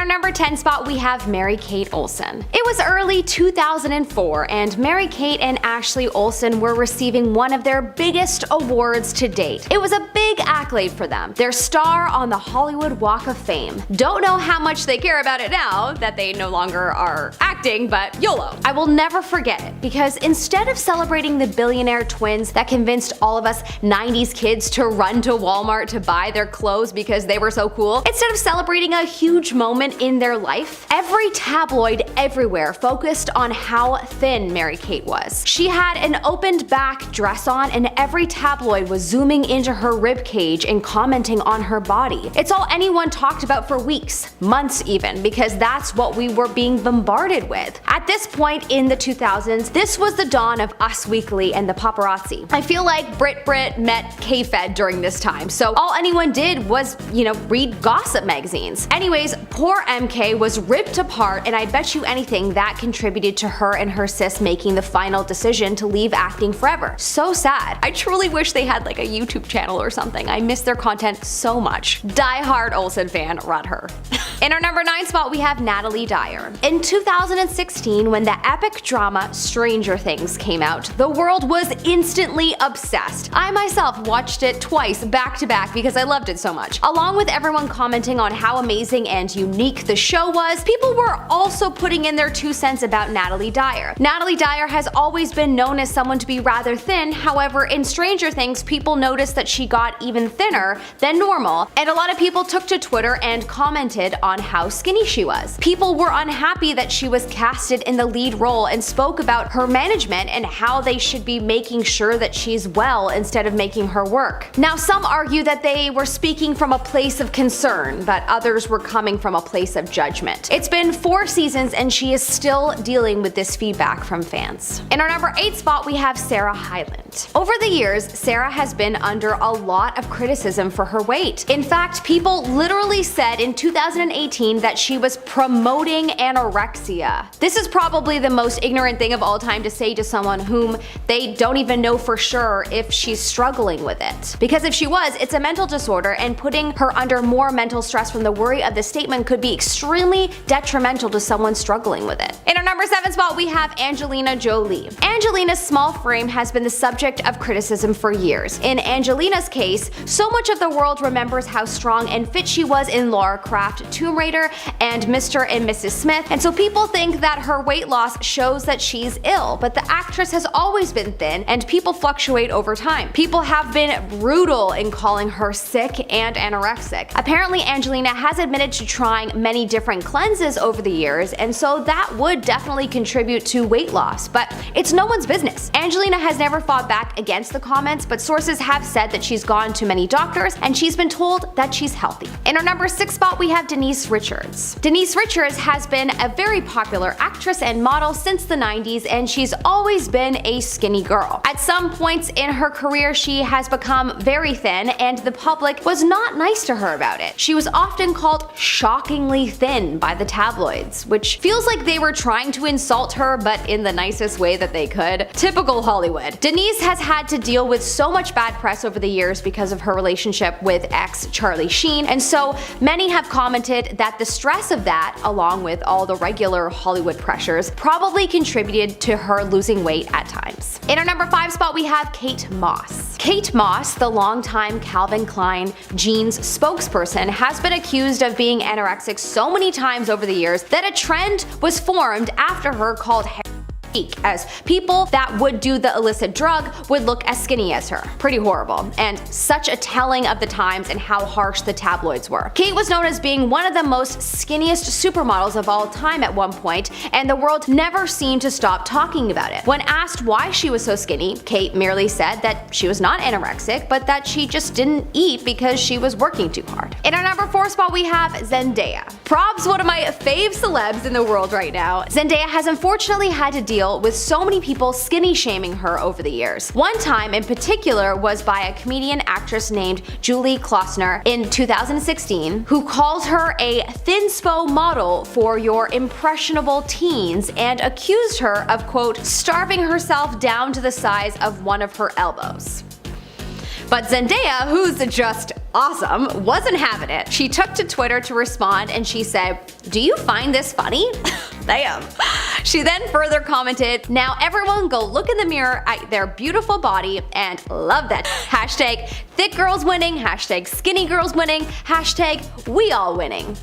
In our number 10 spot, we have Mary-Kate Olsen. It was early 2004, and Mary-Kate and Ashley Olsen were receiving one of their biggest awards to date. It was a big accolade for them, their star on the Hollywood Walk of Fame. Don't know how much they care about it now that they no longer are acting, but YOLO. I will never forget it, because instead of celebrating the billionaire twins that convinced all of us 90s kids to run to Walmart to buy their clothes because they were so cool, instead of celebrating a huge moment in their life, every tabloid everywhere focused on how thin Mary-Kate was. She had an opened back dress on, and every tabloid was zooming into her ribcage and commenting on her body. It's all anyone talked about for weeks, months even, because that's what we were being bombarded with. At this point in the 2000s, this was the dawn of Us Weekly and the paparazzi. I feel like Brit met K-Fed during this time, so all anyone did was, read gossip magazines. Anyways, poor MK was ripped apart, and I bet you anything that contributed to her and her sis making the final decision to leave acting forever. So sad. I truly wish they had like a YouTube channel or something. I miss their content so much. Die-hard Olsen fan, run her. In our number 9 spot, we have Natalie Dyer. In 2016, when the epic drama Stranger Things came out, the world was instantly obsessed. I myself watched it twice back to back because I loved it so much. Along with everyone commenting on how amazing and unique the show was, people were also putting in their 2 cents about Natalie Dyer. Natalie Dyer has always been known as someone to be rather thin, however in Stranger Things people noticed that she got even thinner than normal, and a lot of people took to Twitter and commented on how skinny she was. People were unhappy that she was casted in the lead role and spoke about her management and how they should be making sure that she's well instead of making her work. Now some argue that they were speaking from a place of concern, but others were coming from a place of judgment. It's been 4 seasons and she is still dealing with this feedback from fans. In our number 8 spot, we have Sarah Hyland. Over the years, Sarah has been under a lot of criticism for her weight. In fact, people literally said in 2018 that she was promoting anorexia. This is probably the most ignorant thing of all time to say to someone whom they don't even know for sure if she's struggling with it. Because if she was, it's a mental disorder, and putting her under more mental stress from the worry of the statement could be extremely detrimental to someone struggling with it. In our number 7 spot, we have Angelina Jolie. Angelina's small frame has been the subject of criticism for years. In Angelina's case, so much of the world remembers how strong and fit she was in Lara Croft, Tomb Raider, and Mr. and Mrs. Smith, and so people think that her weight loss shows that she's ill, but the actress has always been thin, and people fluctuate over time. People have been brutal in calling her sick and anorexic. Apparently, Angelina has admitted to trying many different cleanses over the years, and so that would definitely contribute to weight loss, but it's no one's business. Angelina has never fought back against the comments, but sources have said that she's gone to many doctors and she's been told that she's healthy. In our number 6 spot, we have Denise Richards. Denise Richards has been a very popular actress and model since the 90s, and she's always been a skinny girl. At some points in her career, she has become very thin, and the public was not nice to her about it. She was often called shockingly thin by the tabloids, which feels like they were trying to insult her, but in the nicest way that they could. Typical Hollywood. Denise has had to deal with so much bad press over the years because of her relationship with ex Charlie Sheen, and so many have commented that the stress of that, along with all the regular Hollywood pressures, probably contributed to her losing weight at times. In our number 5 spot, we have Kate Moss. Kate Moss, the longtime Calvin Klein jeans spokesperson, has been accused of being anorexic so many times over the years that a trend was formed after her called as people that would do the illicit drug would look as skinny as her. Pretty horrible, and such a telling of the times and how harsh the tabloids were. Kate was known as being one of the most skinniest supermodels of all time at one point, and the world never seemed to stop talking about it. When asked why she was so skinny, Kate merely said that she was not anorexic, but that she just didn't eat because she was working too hard. In our number 4 spot, we have Zendaya. Probs, one of my fave celebs in the world right now. Zendaya has unfortunately had to deal with so many people skinny shaming her over the years. One time in particular was by a comedian actress named Julie Klausner in 2016, who called her a thinspo model for your impressionable teens and accused her of, quote, starving herself down to the size of one of her elbows. But Zendaya, who's just awesome, wasn't having it. She took to Twitter to respond and she said, "Do you find this funny?" Damn. She then further commented, "Now everyone go look in the mirror at their beautiful body and love that. Hashtag thick girls winning, hashtag skinny girls winning, hashtag we all winning."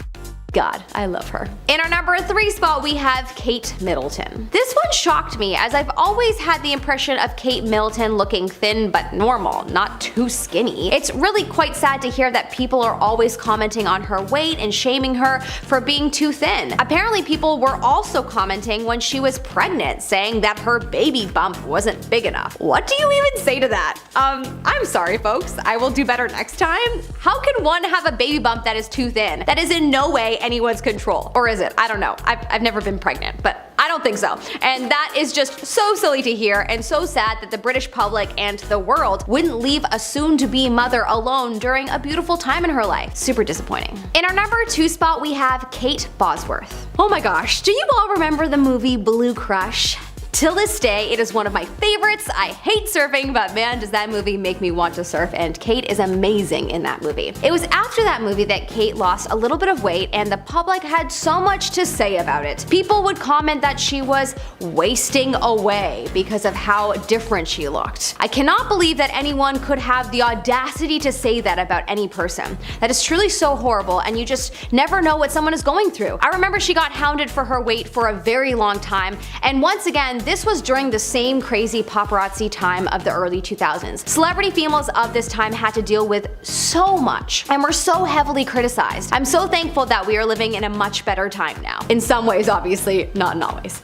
God, I love her. In our number 3 spot, we have Kate Middleton. This one shocked me, as I've always had the impression of Kate Middleton looking thin but normal, not too skinny. It's really quite sad to hear that people are always commenting on her weight and shaming her for being too thin. Apparently people were also commenting when she was pregnant, saying that her baby bump wasn't big enough. What do you even say to that? I'm sorry folks, I will do better next time. How can one have a baby bump that is too thin? That is in no way anyone's control. Or is it? I don't know. I've never been pregnant, but I don't think so. And that is just so silly to hear and so sad that the British public and the world wouldn't leave a soon-to-be mother alone during a beautiful time in her life. Super disappointing. In our number 2 spot, we have Kate Bosworth. Oh my gosh, do you all remember the movie Blue Crush? Till this day, it is one of my favorites. I hate surfing, but man, does that movie make me want to surf, and Kate is amazing in that movie. It was after that movie that Kate lost a little bit of weight, and the public had so much to say about it. People would comment that she was wasting away because of how different she looked. I cannot believe that anyone could have the audacity to say that about any person. That is truly so horrible, and you just never know what someone is going through. I remember she got hounded for her weight for a very long time, and once again, this was during the same crazy paparazzi time of the early 2000s. Celebrity females of this time had to deal with so much and were so heavily criticized. I'm so thankful that we are living in a much better time now. In some ways, obviously, not in always.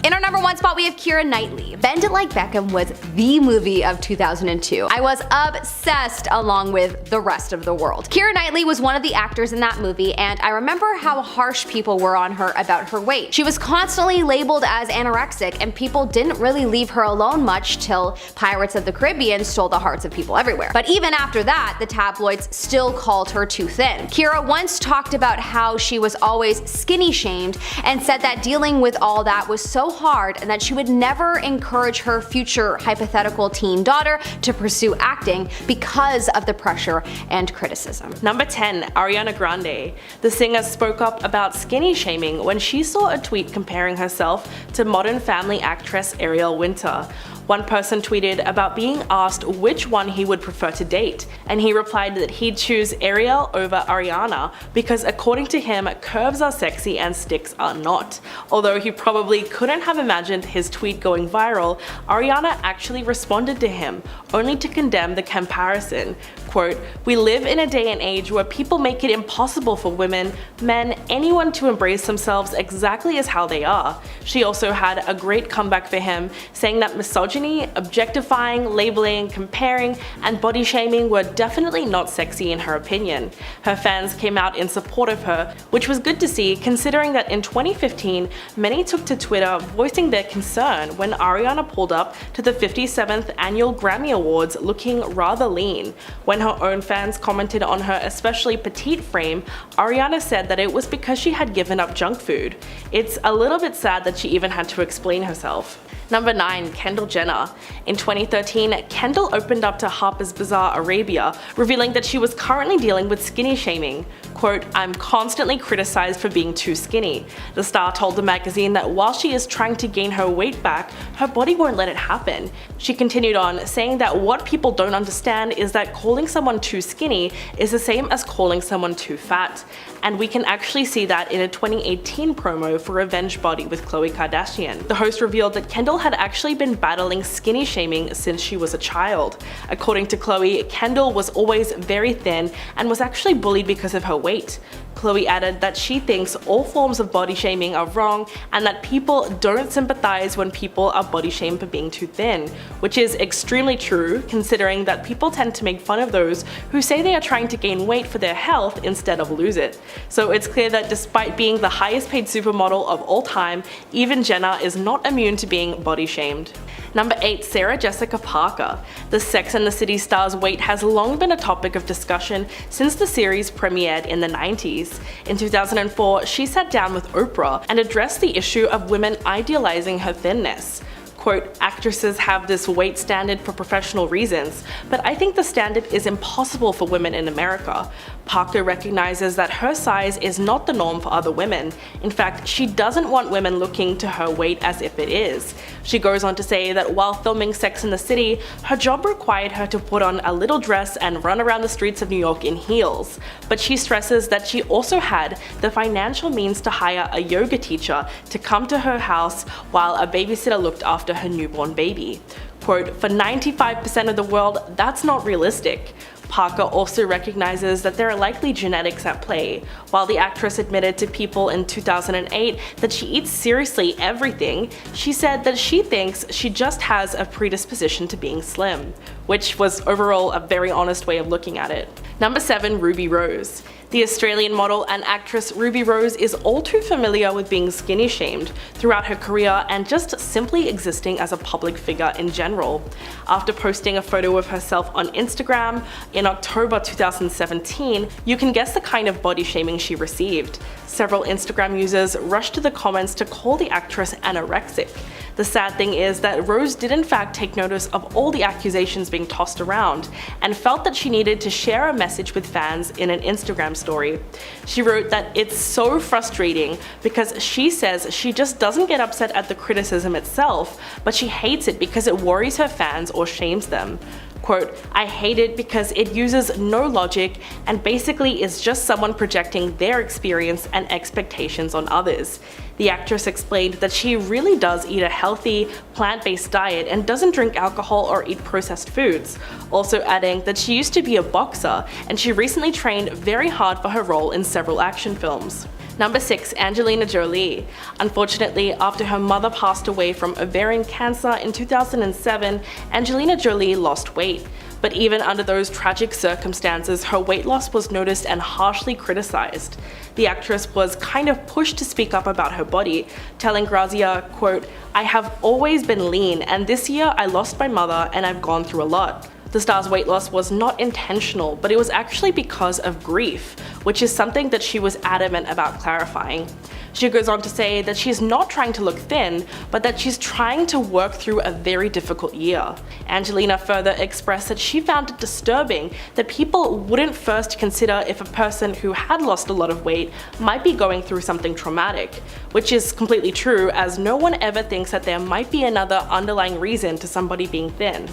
In our number 1 spot, we have Keira Knightley. Bend It Like Beckham was the movie of 2002. I was obsessed along with the rest of the world. Keira Knightley was one of the actors in that movie, and I remember how harsh people were on her about her weight. She was constantly labeled as anorexic, and people didn't really leave her alone much till Pirates of the Caribbean stole the hearts of people everywhere. But even after that, the tabloids still called her too thin. Keira once talked about how she was always skinny shamed and said that dealing with all that was so hard and that she would never encourage her future hypothetical teen daughter to pursue acting because of the pressure and criticism. Number 10. Ariana Grande. The singer spoke up about skinny shaming when she saw a tweet comparing herself to Modern Family actress Ariel Winter. One person tweeted about being asked which one he would prefer to date, and he replied that he'd choose Ariel over Ariana because according to him, curves are sexy and sticks are not. Although he probably couldn't have imagined his tweet going viral, Ariana actually responded to him, only to condemn the comparison. Quote, "We live in a day and age where people make it impossible for women, men, anyone to embrace themselves exactly as how they are." She also had a great comeback for him, saying that misogyny, objectifying, labeling, comparing, and body shaming were definitely not sexy in her opinion. Her fans came out in support of her, which was good to see considering that in 2015, many took to Twitter voicing their concern when Ariana pulled up to the 57th annual Grammy Awards looking rather lean. When her own fans commented on her especially petite frame, Ariana said that it was because she had given up junk food. It's a little bit sad that she even had to explain herself. Number 9. Kendall Jenner. In 2013, Kendall opened up to Harper's Bazaar Arabia, revealing that she was currently dealing with skinny shaming. Quote, "I'm constantly criticized for being too skinny." The star told the magazine that while she is trying to gain her weight back, her body won't let it happen. She continued on, saying that what people don't understand is that calling someone too skinny is the same as calling someone too fat. And we can actually see that in a 2018 promo for Revenge Body with Khloe Kardashian. The host revealed that Kendall had actually been battling skinny shaming since she was a child. According to Khloe, Kendall was always very thin and was actually bullied because of her weight. Khloe added that she thinks all forms of body shaming are wrong and that people don't sympathize when people are body shamed for being too thin, which is extremely true considering that people tend to make fun of those who say they are trying to gain weight for their health instead of lose it. So it's clear that despite being the highest paid supermodel of all time, even Jenner is not immune to being body shamed. Number 8. Sarah Jessica Parker. The Sex and the City star's weight has long been a topic of discussion since the series premiered in the 90s. In 2004, she sat down with Oprah and addressed the issue of women idealizing her thinness. Quote, actresses have this weight standard for professional reasons, but I think the standard is impossible for women in America. Parker recognizes that her size is not the norm for other women. In fact, she doesn't want women looking to her weight as if it is. She goes on to say that while filming Sex and the City, her job required her to put on a little dress and run around the streets of New York in heels. But she stresses that she also had the financial means to hire a yoga teacher to come to her house while a babysitter looked after her newborn baby. Quote, "For 95% of the world, that's not realistic." Parker also recognizes that there are likely genetics at play. While the actress admitted to People in 2008 that she eats seriously everything, she said that she thinks she just has a predisposition to being slim, which was overall a very honest way of looking at it. Number 7. Ruby Rose. The Australian model and actress Ruby Rose is all too familiar with being skinny shamed throughout her career and just simply existing as a public figure in general. After posting a photo of herself on Instagram in October 2017, you can guess the kind of body shaming she received. Several Instagram users rushed to the comments to call the actress anorexic. The sad thing is that Rose did in fact take notice of all the accusations being tossed around and felt that she needed to share a message with fans in an Instagram story. She wrote that it's so frustrating because she says she just doesn't get upset at the criticism itself, but she hates it because it worries her fans or shames them. Quote, "I hate it because it uses no logic and basically is just someone projecting their experience and expectations on others." The actress explained that she really does eat a healthy, plant-based diet and doesn't drink alcohol or eat processed foods, also adding that she used to be a boxer and she recently trained very hard for her role in several action films. Number 6. Angelina Jolie. Unfortunately, after her mother passed away from ovarian cancer in 2007, Angelina Jolie lost weight. But even under those tragic circumstances, her weight loss was noticed and harshly criticized. The actress was kind of pushed to speak up about her body, telling Grazia, quote, "I have always been lean and this year I lost my mother and I've gone through a lot." The star's weight loss was not intentional, but it was actually because of grief, which is something that she was adamant about clarifying. She goes on to say that she's not trying to look thin, but that she's trying to work through a very difficult year. Angelina further expressed that she found it disturbing that people wouldn't first consider if a person who had lost a lot of weight might be going through something traumatic, which is completely true as no one ever thinks that there might be another underlying reason to somebody being thin.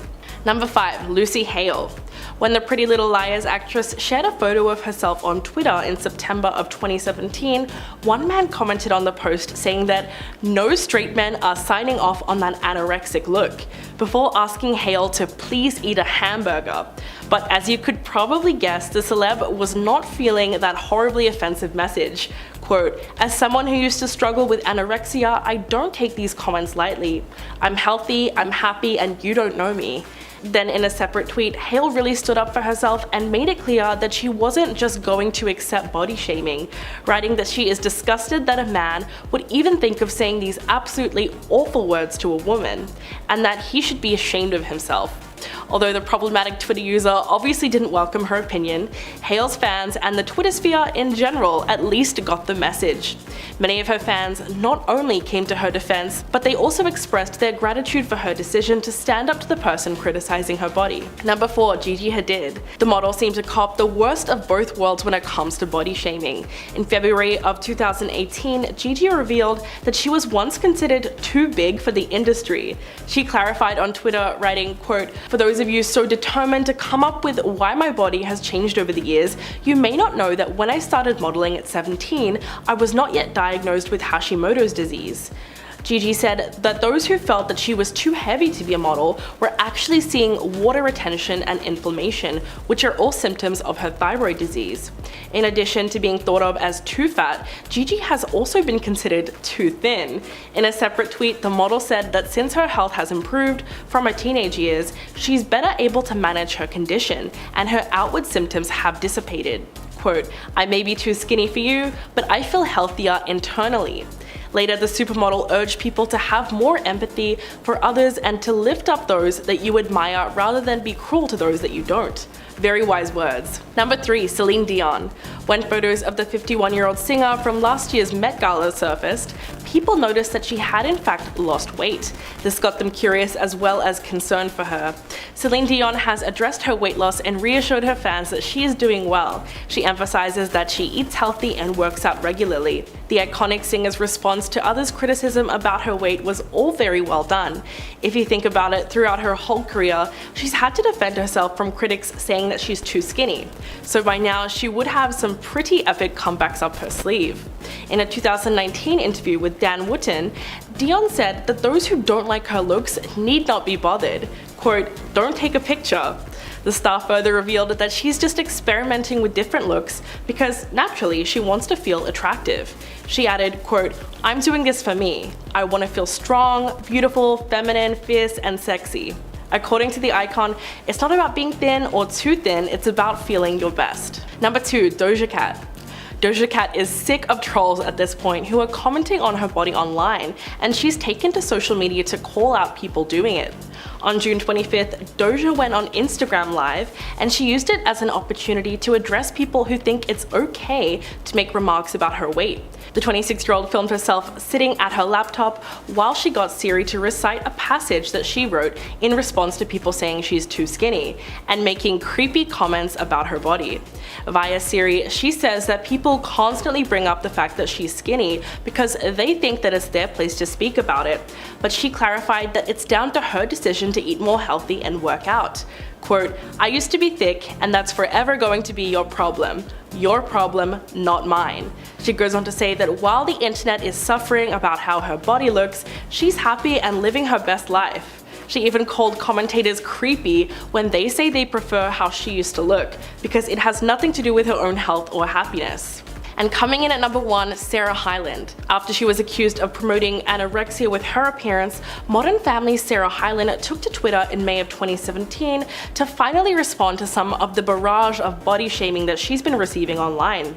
Number 5. Lucy Hale. When the Pretty Little Liars actress shared a photo of herself on Twitter in September of 2017, one man commented on the post saying that no straight men are signing off on that anorexic look, before asking Hale to please eat a hamburger. But as you could probably guess, the celeb was not feeling that horribly offensive message. Quote, "As someone who used to struggle with anorexia, I don't take these comments lightly. I'm healthy, I'm happy, and you don't know me." Then in a separate tweet, Hale really stood up for herself and made it clear that she wasn't just going to accept body shaming, writing that she is disgusted that a man would even think of saying these absolutely awful words to a woman, and that he should be ashamed of himself. Although the problematic Twitter user obviously didn't welcome her opinion, Hale's fans and the Twitter sphere in general at least got the message. Many of her fans not only came to her defense, but they also expressed their gratitude for her decision to stand up to the person criticizing her body. Number 4. Gigi Hadid. The model seemed to cop the worst of both worlds when it comes to body shaming. In February of 2018, Gigi revealed that she was once considered too big for the industry. She clarified on Twitter, writing, quote, "For those of you so determined to come up with why my body has changed over the years, you may not know that when I started modeling at 17, I was not yet diagnosed with Hashimoto's disease." Gigi said that those who felt that she was too heavy to be a model were actually seeing water retention and inflammation, which are all symptoms of her thyroid disease. In addition to being thought of as too fat, Gigi has also been considered too thin. In a separate tweet, the model said that since her health has improved from her teenage years, she's better able to manage her condition, and her outward symptoms have dissipated. Quote, "I may be too skinny for you, but I feel healthier internally." Later, the supermodel urged people to have more empathy for others and to lift up those that you admire rather than be cruel to those that you don't. Very wise words. Number 3. Celine Dion. When photos of the 51-year-old singer from last year's Met Gala surfaced, people noticed that she had in fact lost weight. This got them curious as well as concerned for her. Celine Dion has addressed her weight loss and reassured her fans that she is doing well. She emphasizes that she eats healthy and works out regularly. The iconic singer's response to others' criticism about her weight was all very well done. If you think about it, throughout her whole career, she's had to defend herself from critics saying that she's too skinny. So by now, she would have some pretty epic comebacks up her sleeve. In a 2019 interview with Dan Wootton, Dion said that those who don't like her looks need not be bothered. Quote, "Don't take a picture." The star further revealed that she's just experimenting with different looks because naturally she wants to feel attractive. She added, quote, "I'm doing this for me. I want to feel strong, beautiful, feminine, fierce, and sexy." According to the icon, it's not about being thin or too thin, it's about feeling your best. Number 2, Doja Cat. Doja Cat is sick of trolls at this point who are commenting on her body online, and she's taken to social media to call out people doing it. On June 25th, Doja went on Instagram Live, and she used it as an opportunity to address people who think it's okay to make remarks about her weight. The 26-year-old filmed herself sitting at her laptop while she got Siri to recite a passage that she wrote in response to people saying she's too skinny, and making creepy comments about her body. Via Siri, she says that people constantly bring up the fact that she's skinny because they think that it's their place to speak about it, but she clarified that it's down to her decision to eat more healthy and work out. Quote, "I used to be thick, and that's forever going to be your problem. Your problem, not mine." She goes on to say that while the internet is suffering about how her body looks, she's happy and living her best life. She even called commentators creepy when they say they prefer how she used to look, because it has nothing to do with her own health or happiness. And coming in at number 1, Sarah Hyland. After she was accused of promoting anorexia with her appearance, Modern Family's Sarah Hyland took to Twitter in May of 2017 to finally respond to some of the barrage of body shaming that she's been receiving online.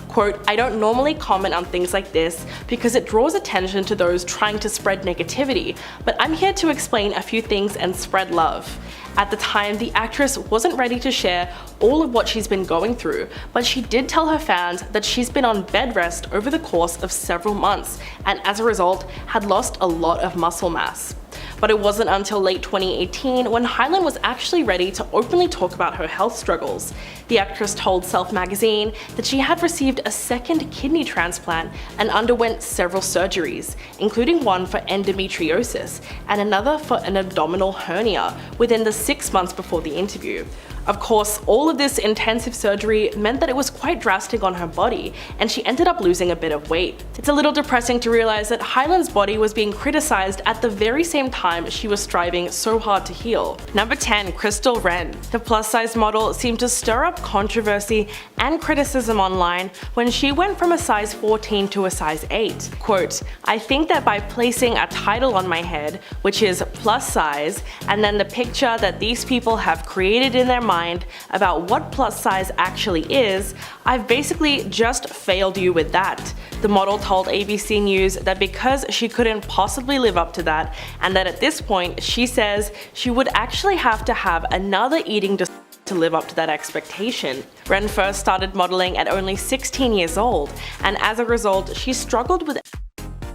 Quote, "I don't normally comment on things like this because it draws attention to those trying to spread negativity, but I'm here to explain a few things and spread love." At the time, the actress wasn't ready to share all of what she's been going through, but she did tell her fans that she's been on bed rest over the course of several months, and as a result, had lost a lot of muscle mass. But it wasn't until late 2018 when Hyland was actually ready to openly talk about her health struggles. The actress told Self magazine that she had received a second kidney transplant and underwent several surgeries, including one for endometriosis and another for an abdominal hernia within the 6 months before the interview. Of course, all of this intensive surgery meant that it was quite drastic on her body, and she ended up losing a bit of weight. It's a little depressing to realize that Hyland's body was being criticized at the very same time she was striving so hard to heal. Number 10, Crystal Ren. The plus-size model seemed to stir up controversy and criticism online when she went from a size 14 to a size 8. Quote, "I think that by placing a title on my head, which is plus size, and then the picture that these people have created in their mind about what plus size actually is, I've basically just failed you with that." The model told ABC News that because she couldn't possibly live up to that, and that at this point she says she would actually have to have another eating disorder to live up to that expectation. Ren first started modeling at only 16 years old, and as a result, she struggled with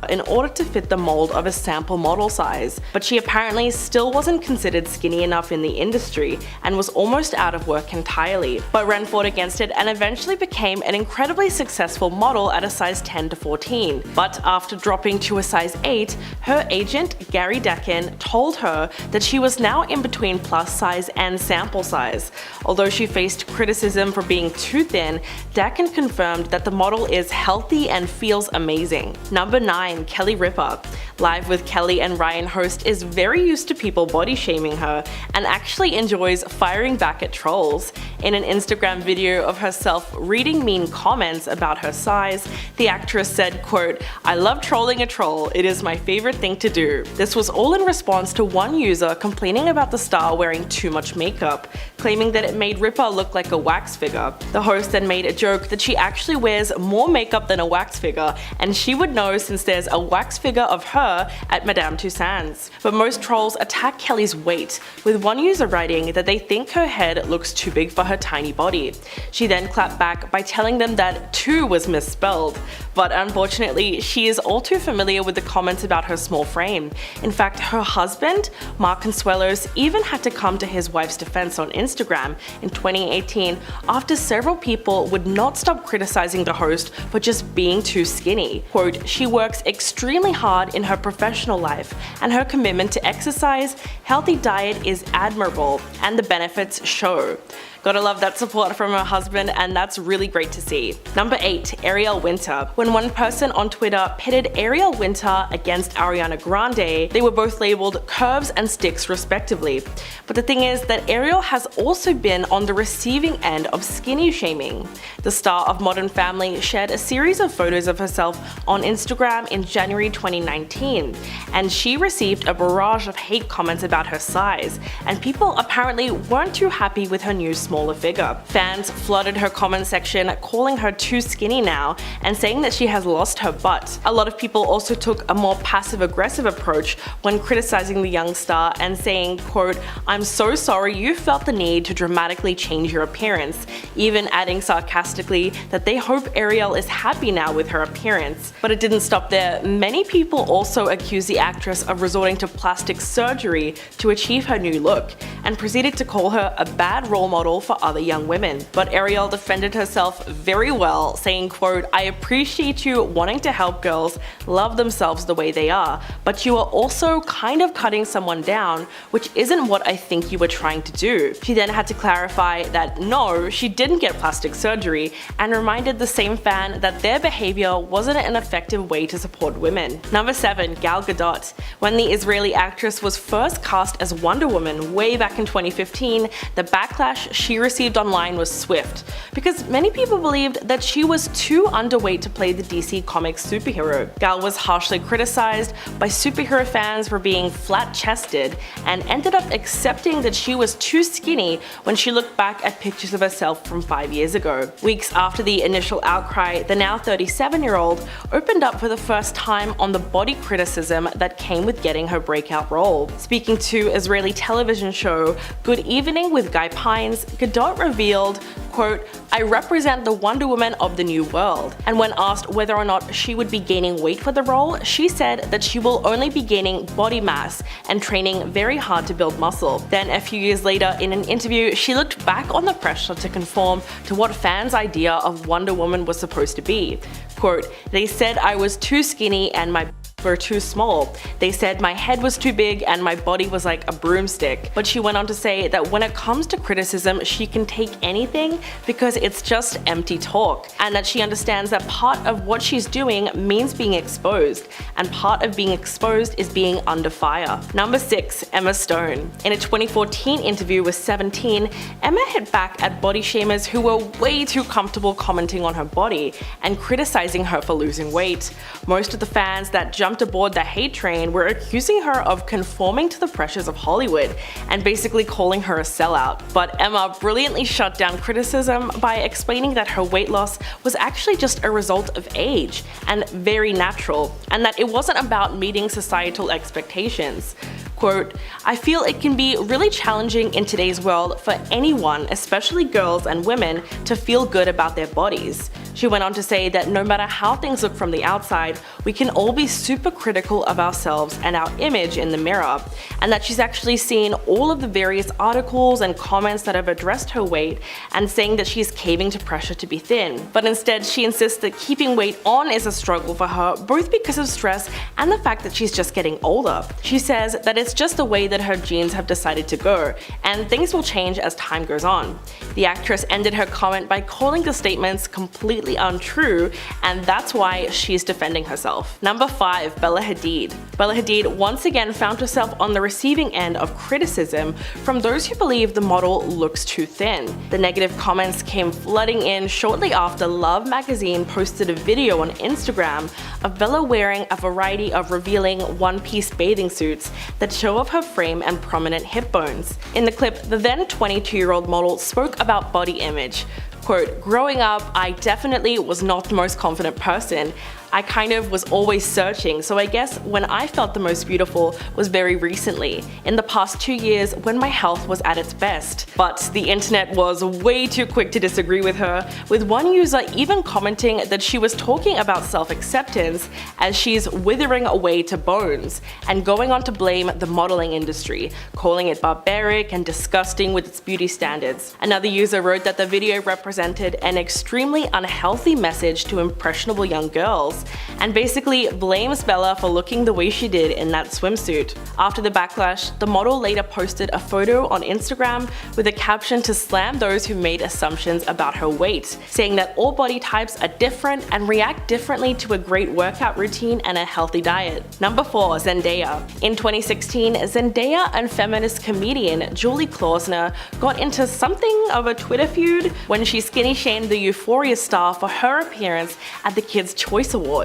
in order to fit the mold of a sample model size, but she apparently still wasn't considered skinny enough in the industry and was almost out of work entirely. But Ren fought against it and eventually became an incredibly successful model at a size 10 to 14. But after dropping to a size 8, her agent, Gary Decken, told her that she was now in between plus size and sample size. Although she faced criticism for being too thin, Decken confirmed that the model is healthy and feels amazing. Number 9, Kelly Ripa. Live with Kelly and Ryan host is very used to people body shaming her and actually enjoys firing back at trolls. In an Instagram video of herself reading mean comments about her size, the actress said, quote, "I love trolling a troll, it is my favorite thing to do." This was all in response to one user complaining about the star wearing too much makeup, claiming that it made Ripa look like a wax figure. The host then made a joke that she actually wears more makeup than a wax figure, and she would know since there's shares a wax figure of her at Madame Tussauds. But most trolls attack Kelly's weight, with one user writing that they think her head looks too big for her tiny body. She then clapped back by telling them that 2 was misspelled. But unfortunately, she is all too familiar with the comments about her small frame. In fact, her husband, Mark Consuelos, even had to come to his wife's defense on Instagram in 2018 after several people would not stop criticizing the host for just being too skinny. Quote, "She works extremely hard in her professional life, and her commitment to exercise, healthy diet is admirable, and the benefits show." Gotta love that support from her husband, and that's really great to see. Number 8, Ariel Winter. When one person on Twitter pitted Ariel Winter against Ariana Grande, they were both labeled curves and sticks respectively. But the thing is that Ariel has also been on the receiving end of skinny shaming. The star of Modern Family shared a series of photos of herself on Instagram in January 2019, and she received a barrage of hate comments about her size, and people apparently weren't too happy with her new smaller figure. Fans flooded her comment section, calling her too skinny now and saying that she has lost her butt. A lot of people also took a more passive-aggressive approach when criticizing the young star and saying, quote, "I'm so sorry you felt the need to dramatically change your appearance," even adding sarcastically that they hope Ariel is happy now with her appearance. But it didn't stop there. Many people also accused the actress of resorting to plastic surgery to achieve her new look, and proceeded to call her a bad role model for other young women. But Ariel defended herself very well, saying, quote, "I appreciate you wanting to help girls love themselves the way they are, but you are also kind of cutting someone down, which isn't what I think you were trying to do." She then had to clarify that no, she didn't get plastic surgery, and reminded the same fan that their behavior wasn't an effective way to support women. Number 7, Gal Gadot. When the Israeli actress was first cast as Wonder Woman way back in 2015, the backlash she received online was swift, because many people believed that she was too underweight to play the DC Comics superhero. Gal was harshly criticized by superhero fans for being flat-chested, and ended up accepting that she was too skinny when she looked back at pictures of herself from 5 years ago. Weeks after the initial outcry, the now 37-year-old opened up for the first time on the body criticism that came with getting her breakout role. Speaking to Israeli television show Good Evening with Guy Pines, Gadot revealed, quote, "I represent the Wonder Woman of the new world." And when asked whether or not she would be gaining weight for the role, she said that she will only be gaining body mass and training very hard to build muscle. Then a few years later in an interview, she looked back on the pressure to conform to what fans' idea of Wonder Woman was supposed to be. Quote, "They said I was too skinny and my were too small. They said my head was too big and my body was like a broomstick." But she went on to say that when it comes to criticism, she can take anything because it's just empty talk, and that she understands that part of what she's doing means being exposed, and part of being exposed is being under fire. Number 6, Emma Stone. In a 2014 interview with 17, Emma hit back at body shamers who were way too comfortable commenting on her body and criticizing her for losing weight. Most of the fans that jumped aboard the hate train were accusing her of conforming to the pressures of Hollywood and basically calling her a sellout. But Emma brilliantly shut down criticism by explaining that her weight loss was actually just a result of age and very natural, and that it wasn't about meeting societal expectations. Quote, "I feel it can be really challenging in today's world for anyone, especially girls and women, to feel good about their bodies." She went on to say that no matter how things look from the outside, we can all be super critical of ourselves and our image in the mirror, and that she's actually seen all of the various articles and comments that have addressed her weight and saying that she's caving to pressure to be thin. But instead, she insists that keeping weight on is a struggle for her, both because of stress and the fact that she's just getting older. She says that it's just the way that her genes have decided to go, and things will change as time goes on. The actress ended her comment by calling the statements completely untrue, and that's why she's defending herself. Number 5, Bella Hadid. Bella Hadid once again found herself on the receiving end of criticism from those who believe the model looks too thin. The negative comments came flooding in shortly after Love magazine posted a video on Instagram of Bella wearing a variety of revealing one-piece bathing suits that show off her frame and prominent hip bones. In the clip, the then 22-year-old model spoke about body image. Quote, "Growing up, I definitely was not the most confident person. I kind of was always searching, so I guess when I felt the most beautiful was very recently, in the past 2 years when my health was at its best. But the internet was way too quick to disagree with her, with one user even commenting that she was talking about self-acceptance as she's withering away to bones, and going on to blame the modeling industry, calling it barbaric and disgusting with its beauty standards. Another user wrote that the video represented an extremely unhealthy message to impressionable young girls, and basically blames Bella for looking the way she did in that swimsuit. After the backlash, the model later posted a photo on Instagram with a caption to slam those who made assumptions about her weight, saying that all body types are different and react differently to a great workout routine and a healthy diet. Number 4. Zendaya. In 2016, Zendaya and feminist comedian Julie Klausner got into something of a Twitter feud when she skinny shamed the Euphoria star for her appearance at the Kids' Choice Awards.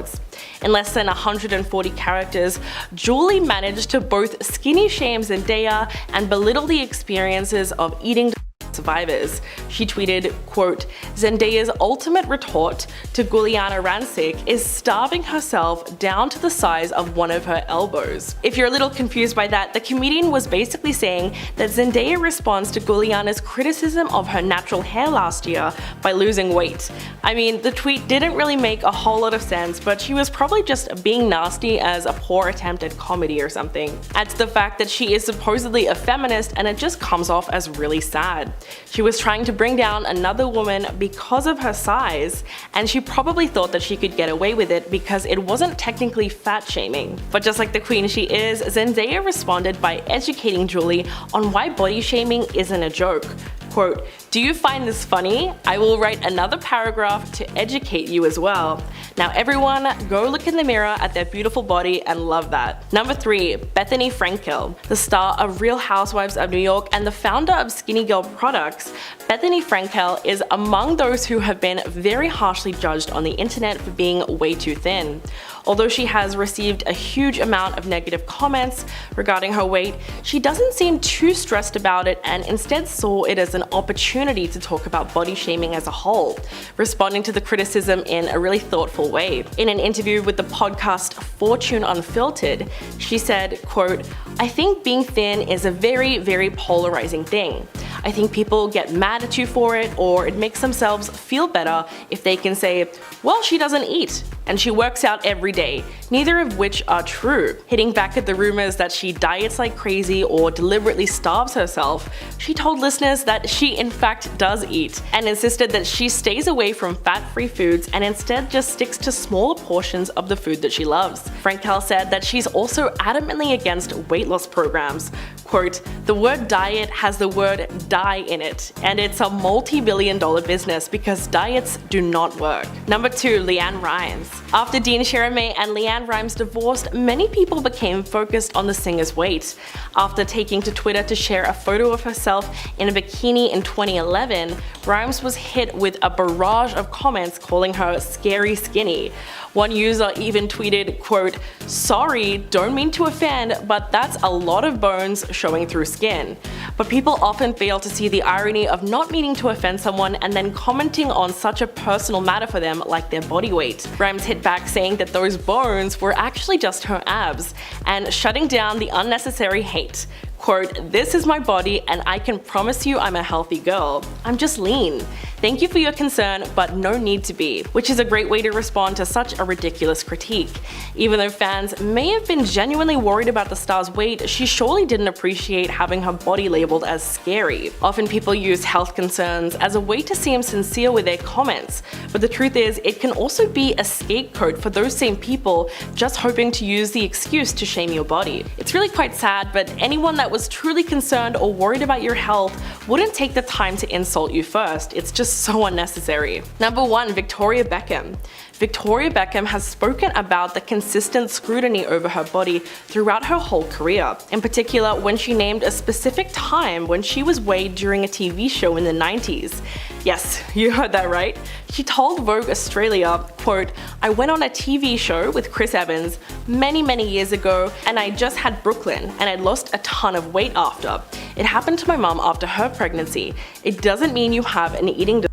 In less than 140 characters, Julie managed to both skinny shame Zendaya and belittle the experiences of eating survivors. She tweeted, quote, "Zendaya's ultimate retort to Giuliana Rancic is starving herself down to the size of one of her elbows." If you're a little confused by that, the comedian was basically saying that Zendaya responds to Giuliana's criticism of her natural hair last year by losing weight. I mean, the tweet didn't really make a whole lot of sense, but she was probably just being nasty as a poor attempt at comedy or something. Add to the fact that she is supposedly a feminist, and it just comes off as really sad. She was trying to bring down another woman because of her size, and she probably thought that she could get away with it because it wasn't technically fat shaming. But just like the queen she is, Zendaya responded by educating Julie on why body shaming isn't a joke. Quote, "Do you find this funny? I will write another paragraph to educate you as well. Now everyone, go look in the mirror at their beautiful body and love that." Number 3. Bethany Frankel. The star of Real Housewives of New York and the founder of Skinny Girl Products, Bethany Frankel is among those who have been very harshly judged on the internet for being way too thin. Although she has received a huge amount of negative comments regarding her weight, she doesn't seem too stressed about it and instead saw it as an opportunity to talk about body shaming as a whole, responding to the criticism in a really thoughtful way. In an interview with the podcast Fortune Unfiltered, she said, quote, "I think being thin is a very, very polarizing thing. I think people get mad at you for it, or it makes themselves feel better if they can say, well, she doesn't eat, and she works out every day, neither of which are true." Hitting back at the rumors that she diets like crazy or deliberately starves herself, she told listeners that she in fact does eat, and insisted that she stays away from fat-free foods and instead just sticks to smaller portions of the food that she loves. Frankel said that she's also adamantly against weight loss programs. Quote, "The word diet has the word die in it, and it's a multi-billion-dollar business because diets do not work." Number 2. LeAnn Rimes. After Dean Chalamet and LeAnn Rimes divorced, many people became focused on the singer's weight. After taking to Twitter to share a photo of herself in a bikini in 2011, Rimes was hit with a barrage of comments calling her scary skinny. One user even tweeted, quote, "Sorry, don't mean to offend, but that's a lot of bones showing through skin." But people often fail to see the irony of not meaning to offend someone and then commenting on such a personal matter for them like their body weight. Rimes hit back saying that those bones were actually just her abs, and shutting down the unnecessary hate. Quote, "This is my body and I can promise you I'm a healthy girl. I'm just lean. Thank you for your concern, but no need to be," which is a great way to respond to such a ridiculous critique. Even though fans may have been genuinely worried about the star's weight, she surely didn't appreciate having her body labeled as scary. Often people use health concerns as a way to seem sincere with their comments, but the truth is it can also be a scapegoat for those same people just hoping to use the excuse to shame your body. It's really quite sad, but anyone that was truly concerned or worried about your health wouldn't take the time to insult you first. It's just so unnecessary. Number 1. Victoria Beckham. Victoria Beckham has spoken about the consistent scrutiny over her body throughout her whole career, in particular when she named a specific time when she was weighed during a TV show in the 90s. Yes, you heard that right. She told Vogue Australia, quote, "I went on a TV show with Chris Evans many years ago, and I just had Brooklyn, and I lost a ton of weight after. It happened to my mom after her pregnancy. It doesn't mean you have an eating disorder.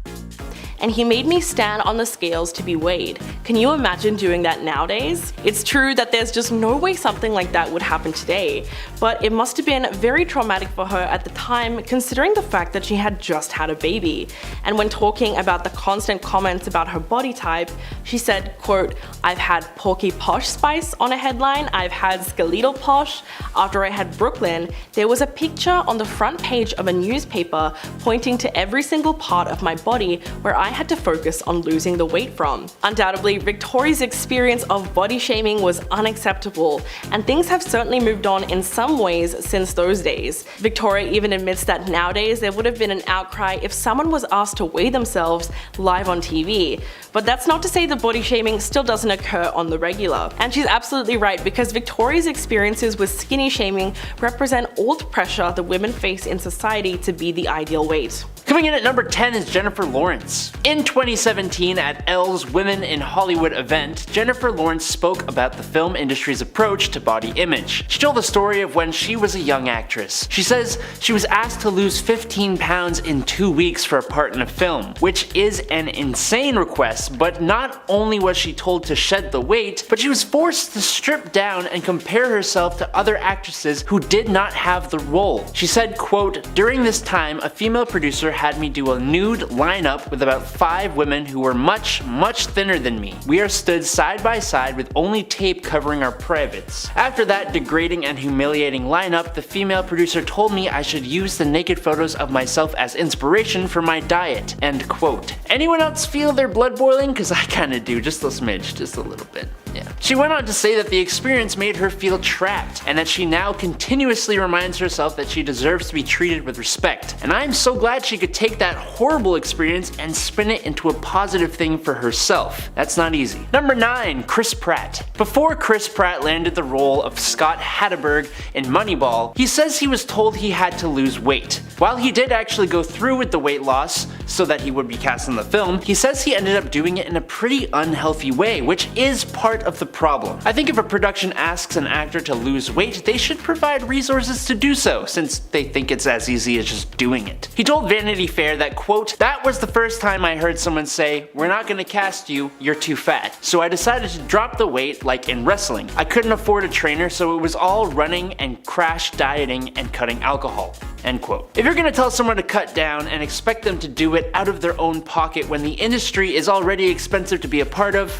And he made me stand on the scales to be weighed. Can you imagine doing that nowadays? It's true that there's just no way something like that would happen today, but it must have been very traumatic for her at the time, considering the fact that she had just had a baby. And when talking about the constant comments about her body type, she said, quote, "I've had porky posh spice on a headline, I've had skeletal posh. After I had Brooklyn, there was a picture on the front page of a newspaper pointing to every single part of my body where I had to focus on losing the weight from." Undoubtedly, Victoria's experience of body shaming was unacceptable, and things have certainly moved on in some ways since those days. Victoria even admits that nowadays there would have been an outcry if someone was asked to weigh themselves live on TV. But that's not to say that body shaming still doesn't occur on the regular. And she's absolutely right, because Victoria's experiences with skinny shaming represent all the pressure that women face in society to be the ideal weight. Coming in at number 10 is Jennifer Lawrence. In 2017 at Elle's Women in Hollywood event, Jennifer Lawrence spoke about the film industry's approach to body image. She told the story of when she was a young actress. She says she was asked to lose 15 pounds in 2 weeks for a part in a film, which is an insane request, but not only was she told to shed the weight, but she was forced to strip down and compare herself to other actresses who did not have the role. She said, quote, "During this time, a female producer had me do a nude lineup with about 5 women who were much thinner than me. We are stood side by side with only tape covering our privates. After that degrading and humiliating lineup, the female producer told me I should use the naked photos of myself as inspiration for my diet." End quote. Anyone else feel their blood boiling? Cause I kinda do, just a smidge, just a little bit. Yeah. She went on to say that the experience made her feel trapped, and that she now continuously reminds herself that she deserves to be treated with respect. And I'm so glad she could take that horrible experience and spin it into a positive thing for herself. That's not easy. Number 9, Chris Pratt. Before Chris Pratt landed the role of Scott Hatterberg in Moneyball, he says he was told he had to lose weight. While he did actually go through with the weight loss so that he would be cast in the film, he says he ended up doing it in a pretty unhealthy way, which is part of the problem. I think if a production asks an actor to lose weight, they should provide resources to do so, since they think it's as easy as just doing it. He told Vanity Fair that, quote, "That was the first time I heard someone say, 'We're not gonna cast you, you're too fat.' So I decided to drop the weight like in wrestling. I couldn't afford a trainer, so it was all running and crash dieting and cutting alcohol." End quote. If you're gonna tell someone to cut down and expect them to do it out of their own pocket when the industry is already expensive to be a part of,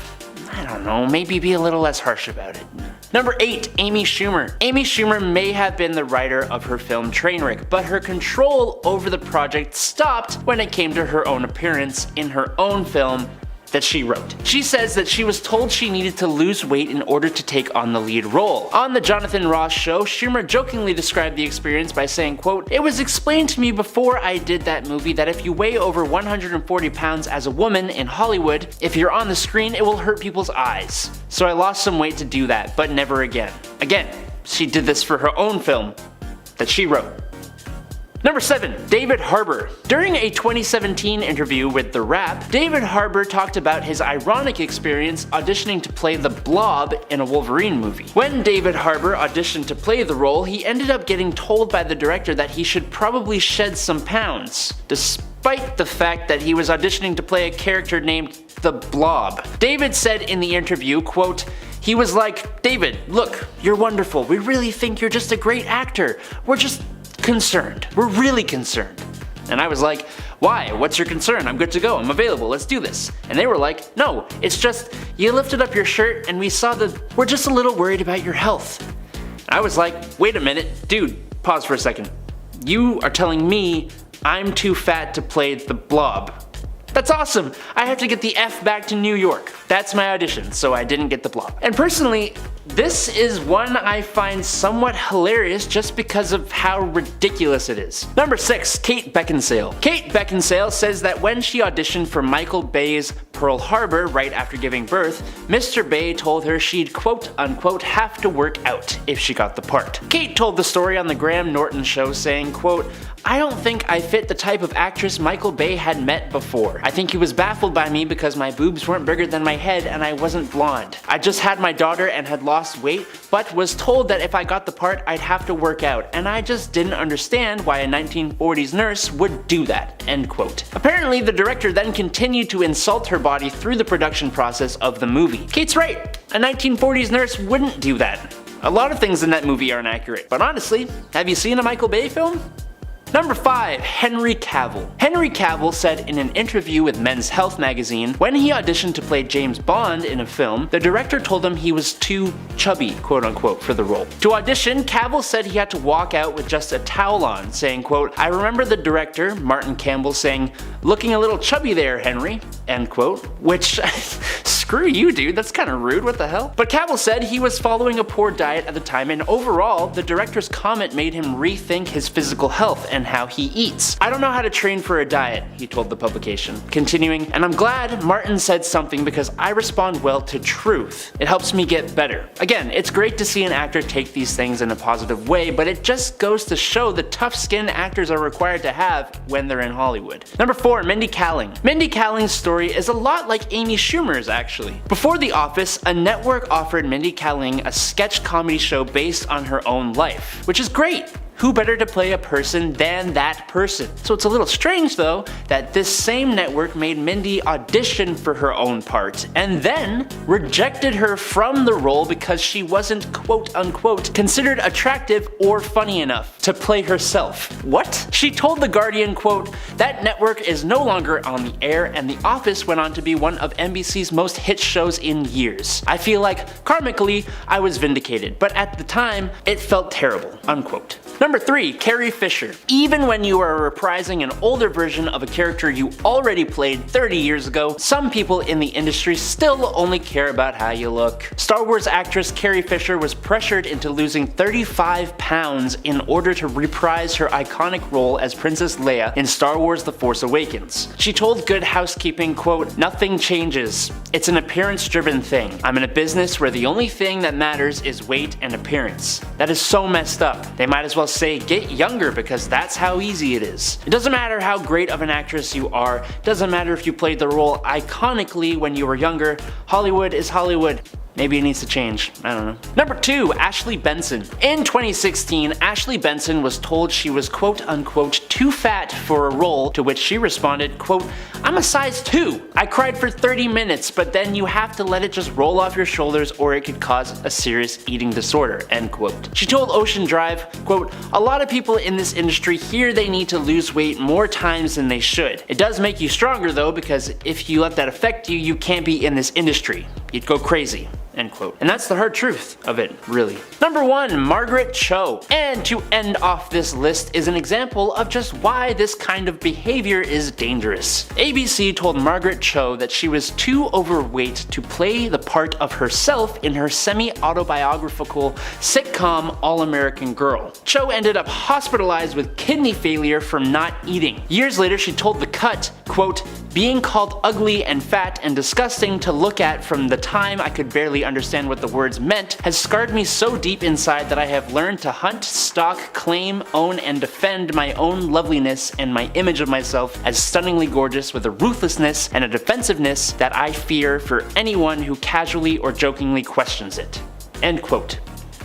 I don't know, maybe be a little less harsh about it. Number 8, Amy Schumer. Amy Schumer may have been the writer of her film Trainwreck, but her control over the project stopped when it came to her own appearance in her own film that she wrote. She says that she was told she needed to lose weight in order to take on the lead role. On the Jonathan Ross show, Schumer jokingly described the experience by saying, quote, "It was explained to me before I did that movie that if you weigh over 140 pounds as a woman in Hollywood, if you're on the screen, it will hurt people's eyes. So I lost some weight to do that, but never again." Again, she did this for her own film that she wrote. Number 7, David Harbour. During a 2017 interview with The Wrap, David Harbour talked about his ironic experience auditioning to play the Blob in a Wolverine movie. When David Harbour auditioned to play the role, he ended up getting told by the director that he should probably shed some pounds, despite the fact that he was auditioning to play a character named the Blob. David said in the interview, quote, he was like, "David, look, you're wonderful. We really think you're just a great actor. We're just concerned. We're really concerned." And I was like, "Why? What's your concern? I'm good to go. I'm available. Let's do this." And they were like, "No, it's just you lifted up your shirt and we saw we're just a little worried about your health." I was like, "Wait a minute, dude, pause for a second. You are telling me I'm too fat to play the Blob? That's awesome. I have to get the F back to New York." That's my audition, so I didn't get the Blob. And personally, this is one I find somewhat hilarious just because of how ridiculous it is. Number 6, Kate Beckinsale. Kate Beckinsale says that when she auditioned for Michael Bay's Pearl Harbor right after giving birth, Mr. Bay told her she'd quote unquote have to work out if she got the part. Kate told the story on the Graham Norton show saying, quote, "I don't think I fit the type of actress Michael Bay had met before. I think he was baffled by me because my boobs weren't bigger than my head and I wasn't blonde. I just had my daughter and had lost lost weight, but was told that if I got the part I'd have to work out, and I just didn't understand why a 1940s nurse would do that, end quote. Apparently, the director then continued to insult her body through the production process of the movie. Kate's right, a 1940s nurse wouldn't do that. A lot of things in that movie aren't accurate, but honestly, have you seen a Michael Bay film? Number 5. Henry Cavill. Henry Cavill said in an interview with Men's Health magazine, when he auditioned to play James Bond in a film, the director told him he was too chubby, quote unquote, for the role. To audition, Cavill said he had to walk out with just a towel on, saying, quote, I remember the director, Martin Campbell, saying, looking a little chubby there, Henry, end quote, which, screw you dude, that's kinda rude, what the hell? But Cavill said he was following a poor diet at the time, and overall, the director's comment made him rethink his physical health and how he eats. I don't know how to train for a diet, he told the publication. Continuing, and I'm glad Martin said something because I respond well to truth. It helps me get better. Again, it's great to see an actor take these things in a positive way, but it just goes to show the tough skin actors are required to have when they're in Hollywood. Number 4. Mindy Kaling. Mindy Kaling's story is a lot like Amy Schumer's actually. Before The Office, a network offered Mindy Kaling a sketch comedy show based on her own life, which is great. Who better to play a person than that person? So it's a little strange though that this same network made Mindy audition for her own part and then rejected her from the role because she wasn't quote unquote considered attractive or funny enough to play herself. What? She told The Guardian, quote, that network is no longer on the air and The Office went on to be one of NBC's most hit shows in years. I feel like karmically I was vindicated, but at the time it felt terrible, unquote. Number 3. Carrie Fisher. Even when you are reprising an older version of a character you already played 30 years ago, some people in the industry still only care about how you look. Star Wars actress Carrie Fisher was pressured into losing 35 pounds in order to reprise her iconic role as Princess Leia in Star Wars The Force Awakens. She told Good Housekeeping, quote, nothing changes. It's an appearance-driven thing. I'm in a business where the only thing that matters is weight and appearance. That is so messed up. They might as well say get younger because that's how easy it is. It doesn't matter how great of an actress you are, doesn't matter if you played the role iconically when you were younger, Hollywood is Hollywood. Maybe it needs to change, I don't know. Number 2. Ashley Benson. In 2016, Ashley Benson was told she was quote unquote too fat for a role, to which she responded, quote, I'm a size 2. I cried for 30 minutes, but then you have to let it just roll off your shoulders or it could cause a serious eating disorder, end quote. She told Ocean Drive, quote, a lot of people in this industry hear they need to lose weight more times than they should. It does make you stronger though, because if you let that affect you, you can't be in this industry. You'd go crazy. End quote. And that's the hard truth of it, really. Number 1. Margaret Cho. And to end off this list is an example of just why this kind of behavior is dangerous. ABC told Margaret Cho that she was too overweight to play the part of herself in her semi-autobiographical sitcom All-American Girl. Cho ended up hospitalized with kidney failure from not eating. Years later, she told The Cut, quote, being called ugly and fat and disgusting to look at from the time I could barely understand what the words meant has scarred me so deep inside that I have learned to hunt, stalk, claim, own, and defend my own loveliness and my image of myself as stunningly gorgeous with a ruthlessness and a defensiveness that I fear for anyone who casually or jokingly questions it. End quote.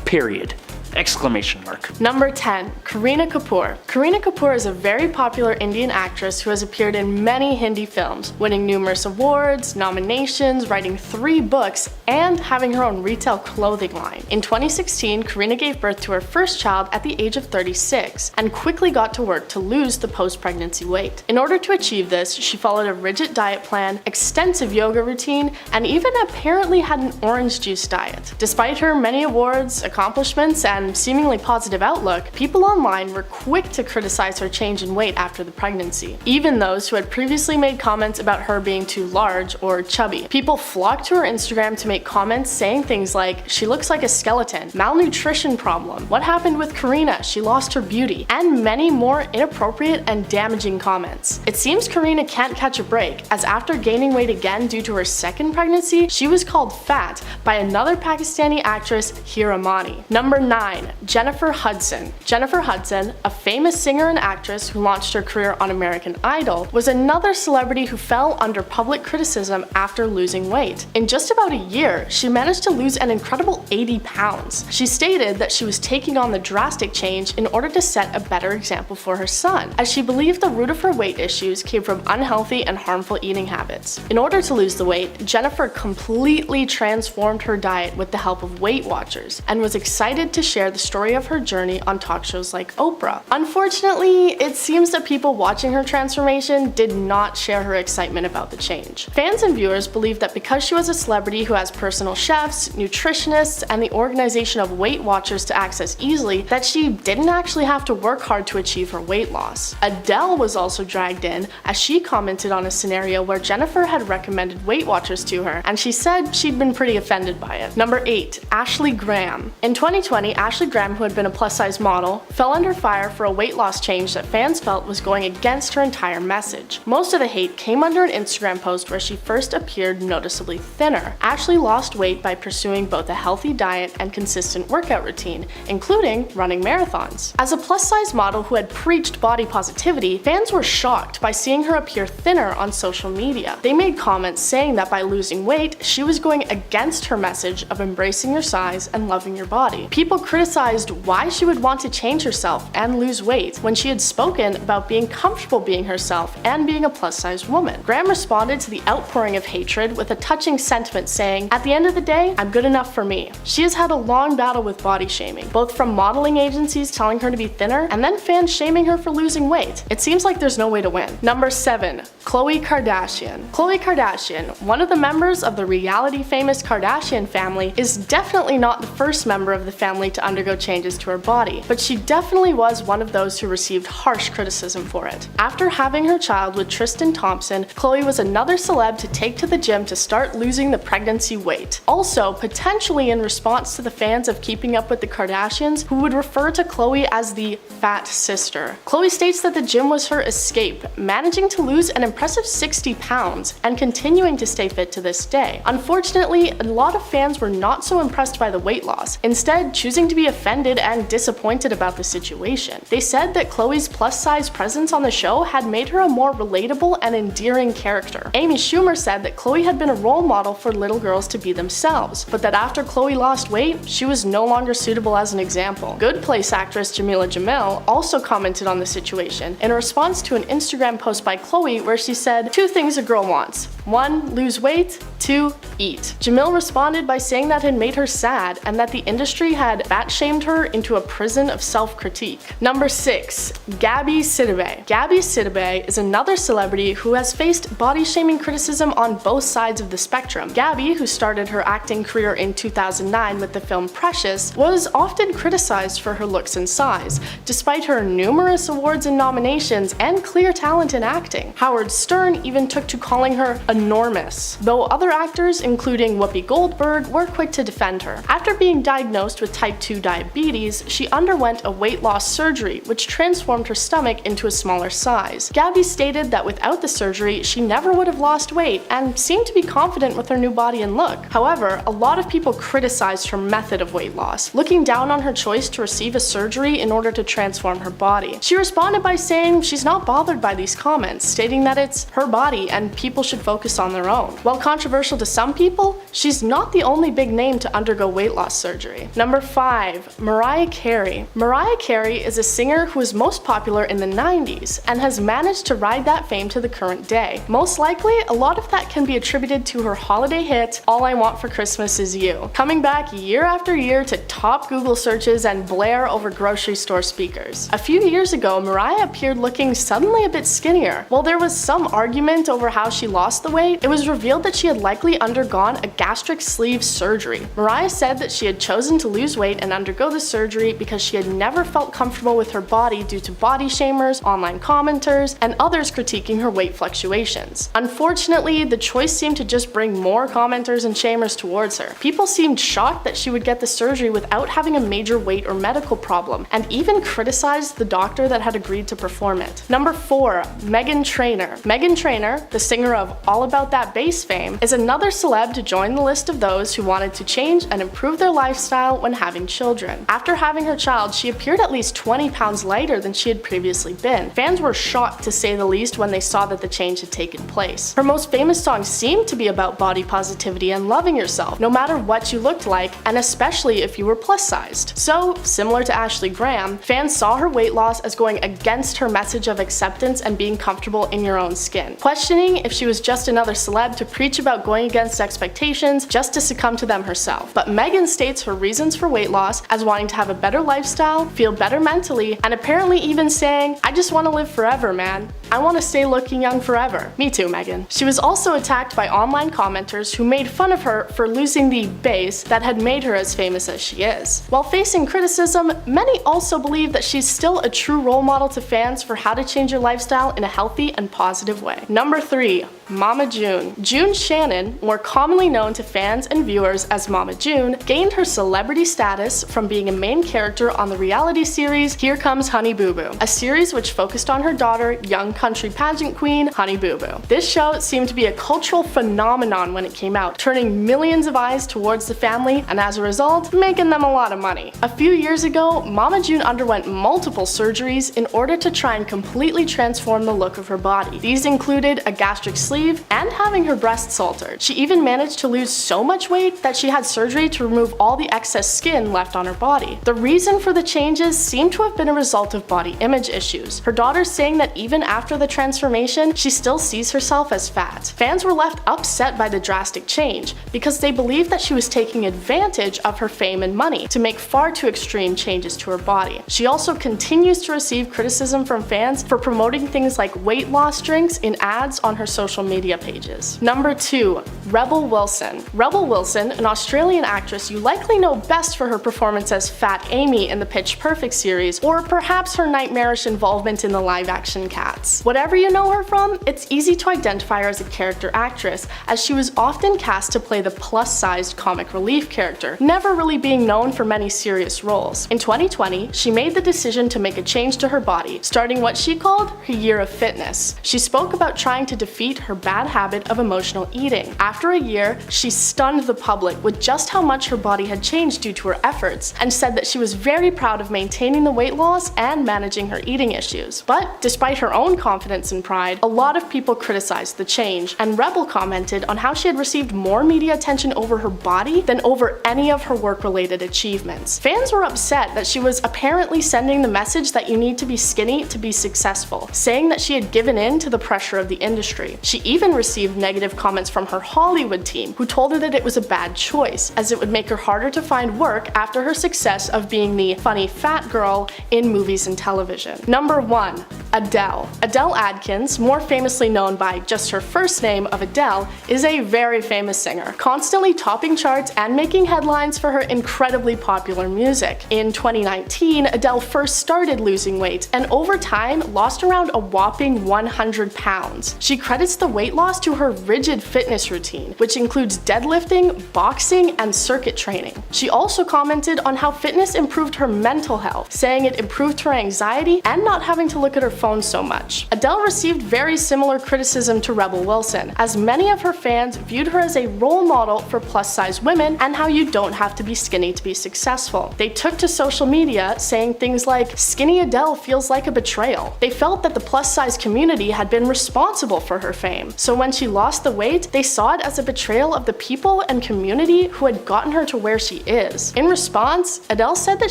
Period. Exclamation mark. Number 10. Kareena Kapoor. Kareena Kapoor is a very popular Indian actress who has appeared in many Hindi films, winning numerous awards, nominations, writing 3 books, and having her own retail clothing line. In 2016, Kareena gave birth to her first child at the age of 36 and quickly got to work to lose the post-pregnancy weight. In order to achieve this, she followed a rigid diet plan, extensive yoga routine, and even apparently had an orange juice diet. Despite her many awards, accomplishments, and seemingly positive outlook, people online were quick to criticize her change in weight after the pregnancy, even those who had previously made comments about her being too large or chubby. People flocked to her Instagram to make comments saying things like, she looks like a skeleton, malnutrition problem, what happened with Kareena, she lost her beauty, and many more inappropriate and damaging comments. It seems Kareena can't catch a break, as after gaining weight again due to her second pregnancy, she was called fat by another Pakistani actress, Hira Mani. Number 9. 9. Jennifer Hudson. Jennifer Hudson, a famous singer and actress who launched her career on American Idol, was another celebrity who fell under public criticism after losing weight. In just about a year, she managed to lose an incredible 80 pounds. She stated that she was taking on the drastic change in order to set a better example for her son, as she believed the root of her weight issues came from unhealthy and harmful eating habits. In order to lose the weight, Jennifer completely transformed her diet with the help of Weight Watchers, and was excited to share the story of her journey on talk shows like Oprah. Unfortunately, it seems that people watching her transformation did not share her excitement about the change. Fans and viewers believe that because she was a celebrity who has personal chefs, nutritionists, and the organization of Weight Watchers to access easily, that she didn't actually have to work hard to achieve her weight loss. Adele was also dragged in, as she commented on a scenario where Jennifer had recommended Weight Watchers to her, and she said she'd been pretty offended by it. Number 8. Ashley Graham. In 2020, Ashley Graham, who had been a plus-size model, fell under fire for a weight loss change that fans felt was going against her entire message. Most of the hate came under an Instagram post where she first appeared noticeably thinner. Ashley lost weight by pursuing both a healthy diet and consistent workout routine, including running marathons. As a plus-size model who had preached body positivity, fans were shocked by seeing her appear thinner on social media. They made comments saying that by losing weight, she was going against her message of embracing your size and loving your body. People criticized why she would want to change herself and lose weight when she had spoken about being comfortable being herself and being a plus-size woman. Graham responded to the outpouring of hatred with a touching sentiment saying, "At the end of the day, I'm good enough for me." She has had a long battle with body shaming, both from modeling agencies telling her to be thinner and then fans shaming her for losing weight. It seems like there's no way to win. Number 7. Khloe Kardashian. Khloe Kardashian, one of the members of the reality famous Kardashian family, is definitely not the first member of the family to undergo changes to her body, but she definitely was one of those who received harsh criticism for it. After having her child with Tristan Thompson, Khloe was another celeb to take to the gym to start losing the pregnancy weight. Also, potentially in response to the fans of Keeping Up with the Kardashians, who would refer to Khloe as the fat sister. Khloe states that the gym was her escape, managing to lose an impressive 60 pounds and continuing to stay fit to this day. Unfortunately, a lot of fans were not so impressed by the weight loss, instead choosing to be offended and disappointed about the situation. They said that Khloe's plus-size presence on the show had made her a more relatable and endearing character. Amy Schumer said that Khloe had been a role model for little girls to be themselves, but that after Khloe lost weight, she was no longer suitable as an example. Good Place actress Jamila Jamil also commented on the situation in response to an Instagram post by Khloe where she said, "Two things a girl wants. 1. Lose weight. 2. Eat." Jamil responded by saying that had made her sad and that the industry had fat-shamed her into a prison of self-critique. Number 6. Gabby Sidibe. Gabby Sidibe is another celebrity who has faced body-shaming criticism on both sides of the spectrum. Gabby, who started her acting career in 2009 with the film Precious, was often criticized for her looks and size, despite her numerous awards and nominations and clear talent in acting. Howard Stern even took to calling her enormous, though other actors, including Whoopi Goldberg, were quick to defend her. After being diagnosed with type 2 diabetes, she underwent a weight loss surgery, which transformed her stomach into a smaller size. Gabby stated that without the surgery, she never would have lost weight and seemed to be confident with her new body and look. However, a lot of people criticized her method of weight loss, looking down on her choice to receive a surgery in order to transform her body. She responded by saying she's not bothered by these comments, stating that it's her body and people should focus on their own. While controversial to some people, she's not the only big name to undergo weight loss surgery. Number 5. Mariah Carey. Mariah Carey is a singer who was most popular in the 90s and has managed to ride that fame to the current day. Most likely, a lot of that can be attributed to her holiday hit, All I Want for Christmas Is You, coming back year after year to top Google searches and blare over grocery store speakers. A few years ago, Mariah appeared looking suddenly a bit skinnier. While there was some argument over how she lost the weight, it was revealed that she had likely undergone a gastric sleeve surgery. Mariah said that she had chosen to lose weight and undergo the surgery because she had never felt comfortable with her body due to body shamers, online commenters, and others critiquing her weight fluctuations. Unfortunately, the choice seemed to just bring more commenters and shamers towards her. People seemed shocked that she would get the surgery without having a major weight or medical problem, and even criticized the doctor that had agreed to perform it. Number 4. Meghan Trainor. Meghan Trainor, the singer of All About That Bass fame, is another celeb to join the list of those who wanted to change and improve their lifestyle when having children. children. After having her child, she appeared at least 20 pounds lighter than she had previously been. Fans were shocked, to say the least, when they saw that the change had taken place. Her most famous songs seemed to be about body positivity and loving yourself, no matter what you looked like, and especially if you were plus-sized. So, similar to Ashley Graham, fans saw her weight loss as going against her message of acceptance and being comfortable in your own skin, questioning if she was just another celeb to preach about going against expectations just to succumb to them herself. But Megan states her reasons for weight loss as wanting to have a better lifestyle, feel better mentally, and apparently even saying, "I just want to live forever, man. I want to stay looking young forever." Me too, Megan. She was also attacked by online commenters who made fun of her for losing the base that had made her as famous as she is. While facing criticism, many also believe that she's still a true role model to fans for how to change your lifestyle in a healthy and positive way. Number 3. Mama June. June Shannon, more commonly known to fans and viewers as Mama June, gained her celebrity status from being a main character on the reality series Here Comes Honey Boo Boo, a series which focused on her daughter, young country pageant queen Honey Boo Boo. This show seemed to be a cultural phenomenon when it came out, turning millions of eyes towards the family and as a result, making them a lot of money. A few years ago, Mama June underwent multiple surgeries in order to try and completely transform the look of her body. These included a gastric sleeve and having her breasts altered. She even managed to lose so much weight that she had surgery to remove all the excess skin left on her body. The reason for the changes seemed to have been a result of body image issues. Her daughter saying that even after the transformation, she still sees herself as fat. Fans were left upset by the drastic change because they believed that she was taking advantage of her fame and money to make far too extreme changes to her body. She also continues to receive criticism from fans for promoting things like weight loss drinks in ads on her social media pages. Number 2. Rebel Wilson. Rebel Wilson, an Australian actress you likely know best for her performance as Fat Amy in the Pitch Perfect series, or perhaps her nightmarish involvement in the live-action Cats. Whatever you know her from, it's easy to identify her as a character actress, as she was often cast to play the plus-sized comic relief character, never really being known for many serious roles. In 2020, she made the decision to make a change to her body, starting what she called her year of fitness. She spoke about trying to defeat her bad habit of emotional eating. After a year, she stunned the public with just how much her body had changed due to her efforts, and said that she was very proud of maintaining the weight loss and managing her eating issues. But despite her own confidence and pride, a lot of people criticized the change, and Rebel commented on how she had received more media attention over her body than over any of her work-related achievements. Fans were upset that she was apparently sending the message that you need to be skinny to be successful, saying that she had given in to the pressure of the industry. She even received negative comments from her Hollywood team, who told her that it was a bad choice, as it would make her harder to find work after her success of being the funny fat girl in movies and television. Number 1. Adele. Adele Adkins, more famously known by just her first name of Adele, is a very famous singer, constantly topping charts and making headlines for her incredibly popular music. In 2019, Adele first started losing weight, and over time lost around a whopping 100 pounds. She credits the weight loss to her rigid fitness routine, which includes deadlifting, boxing, and circuit training. She also commented on how fitness improved her mental health, saying it improved her anxiety and not having to look at her phone so much. Adele received very similar criticism to Rebel Wilson, as many of her fans viewed her as a role model for plus-size women and how you don't have to be skinny to be successful. They took to social media saying things like, "Skinny Adele feels like a betrayal." They felt that the plus-size community had been responsible for her fame, so when she lost the weight, they saw it as a betrayal of the people and community who had gotten her to where she is. In response, Adele said that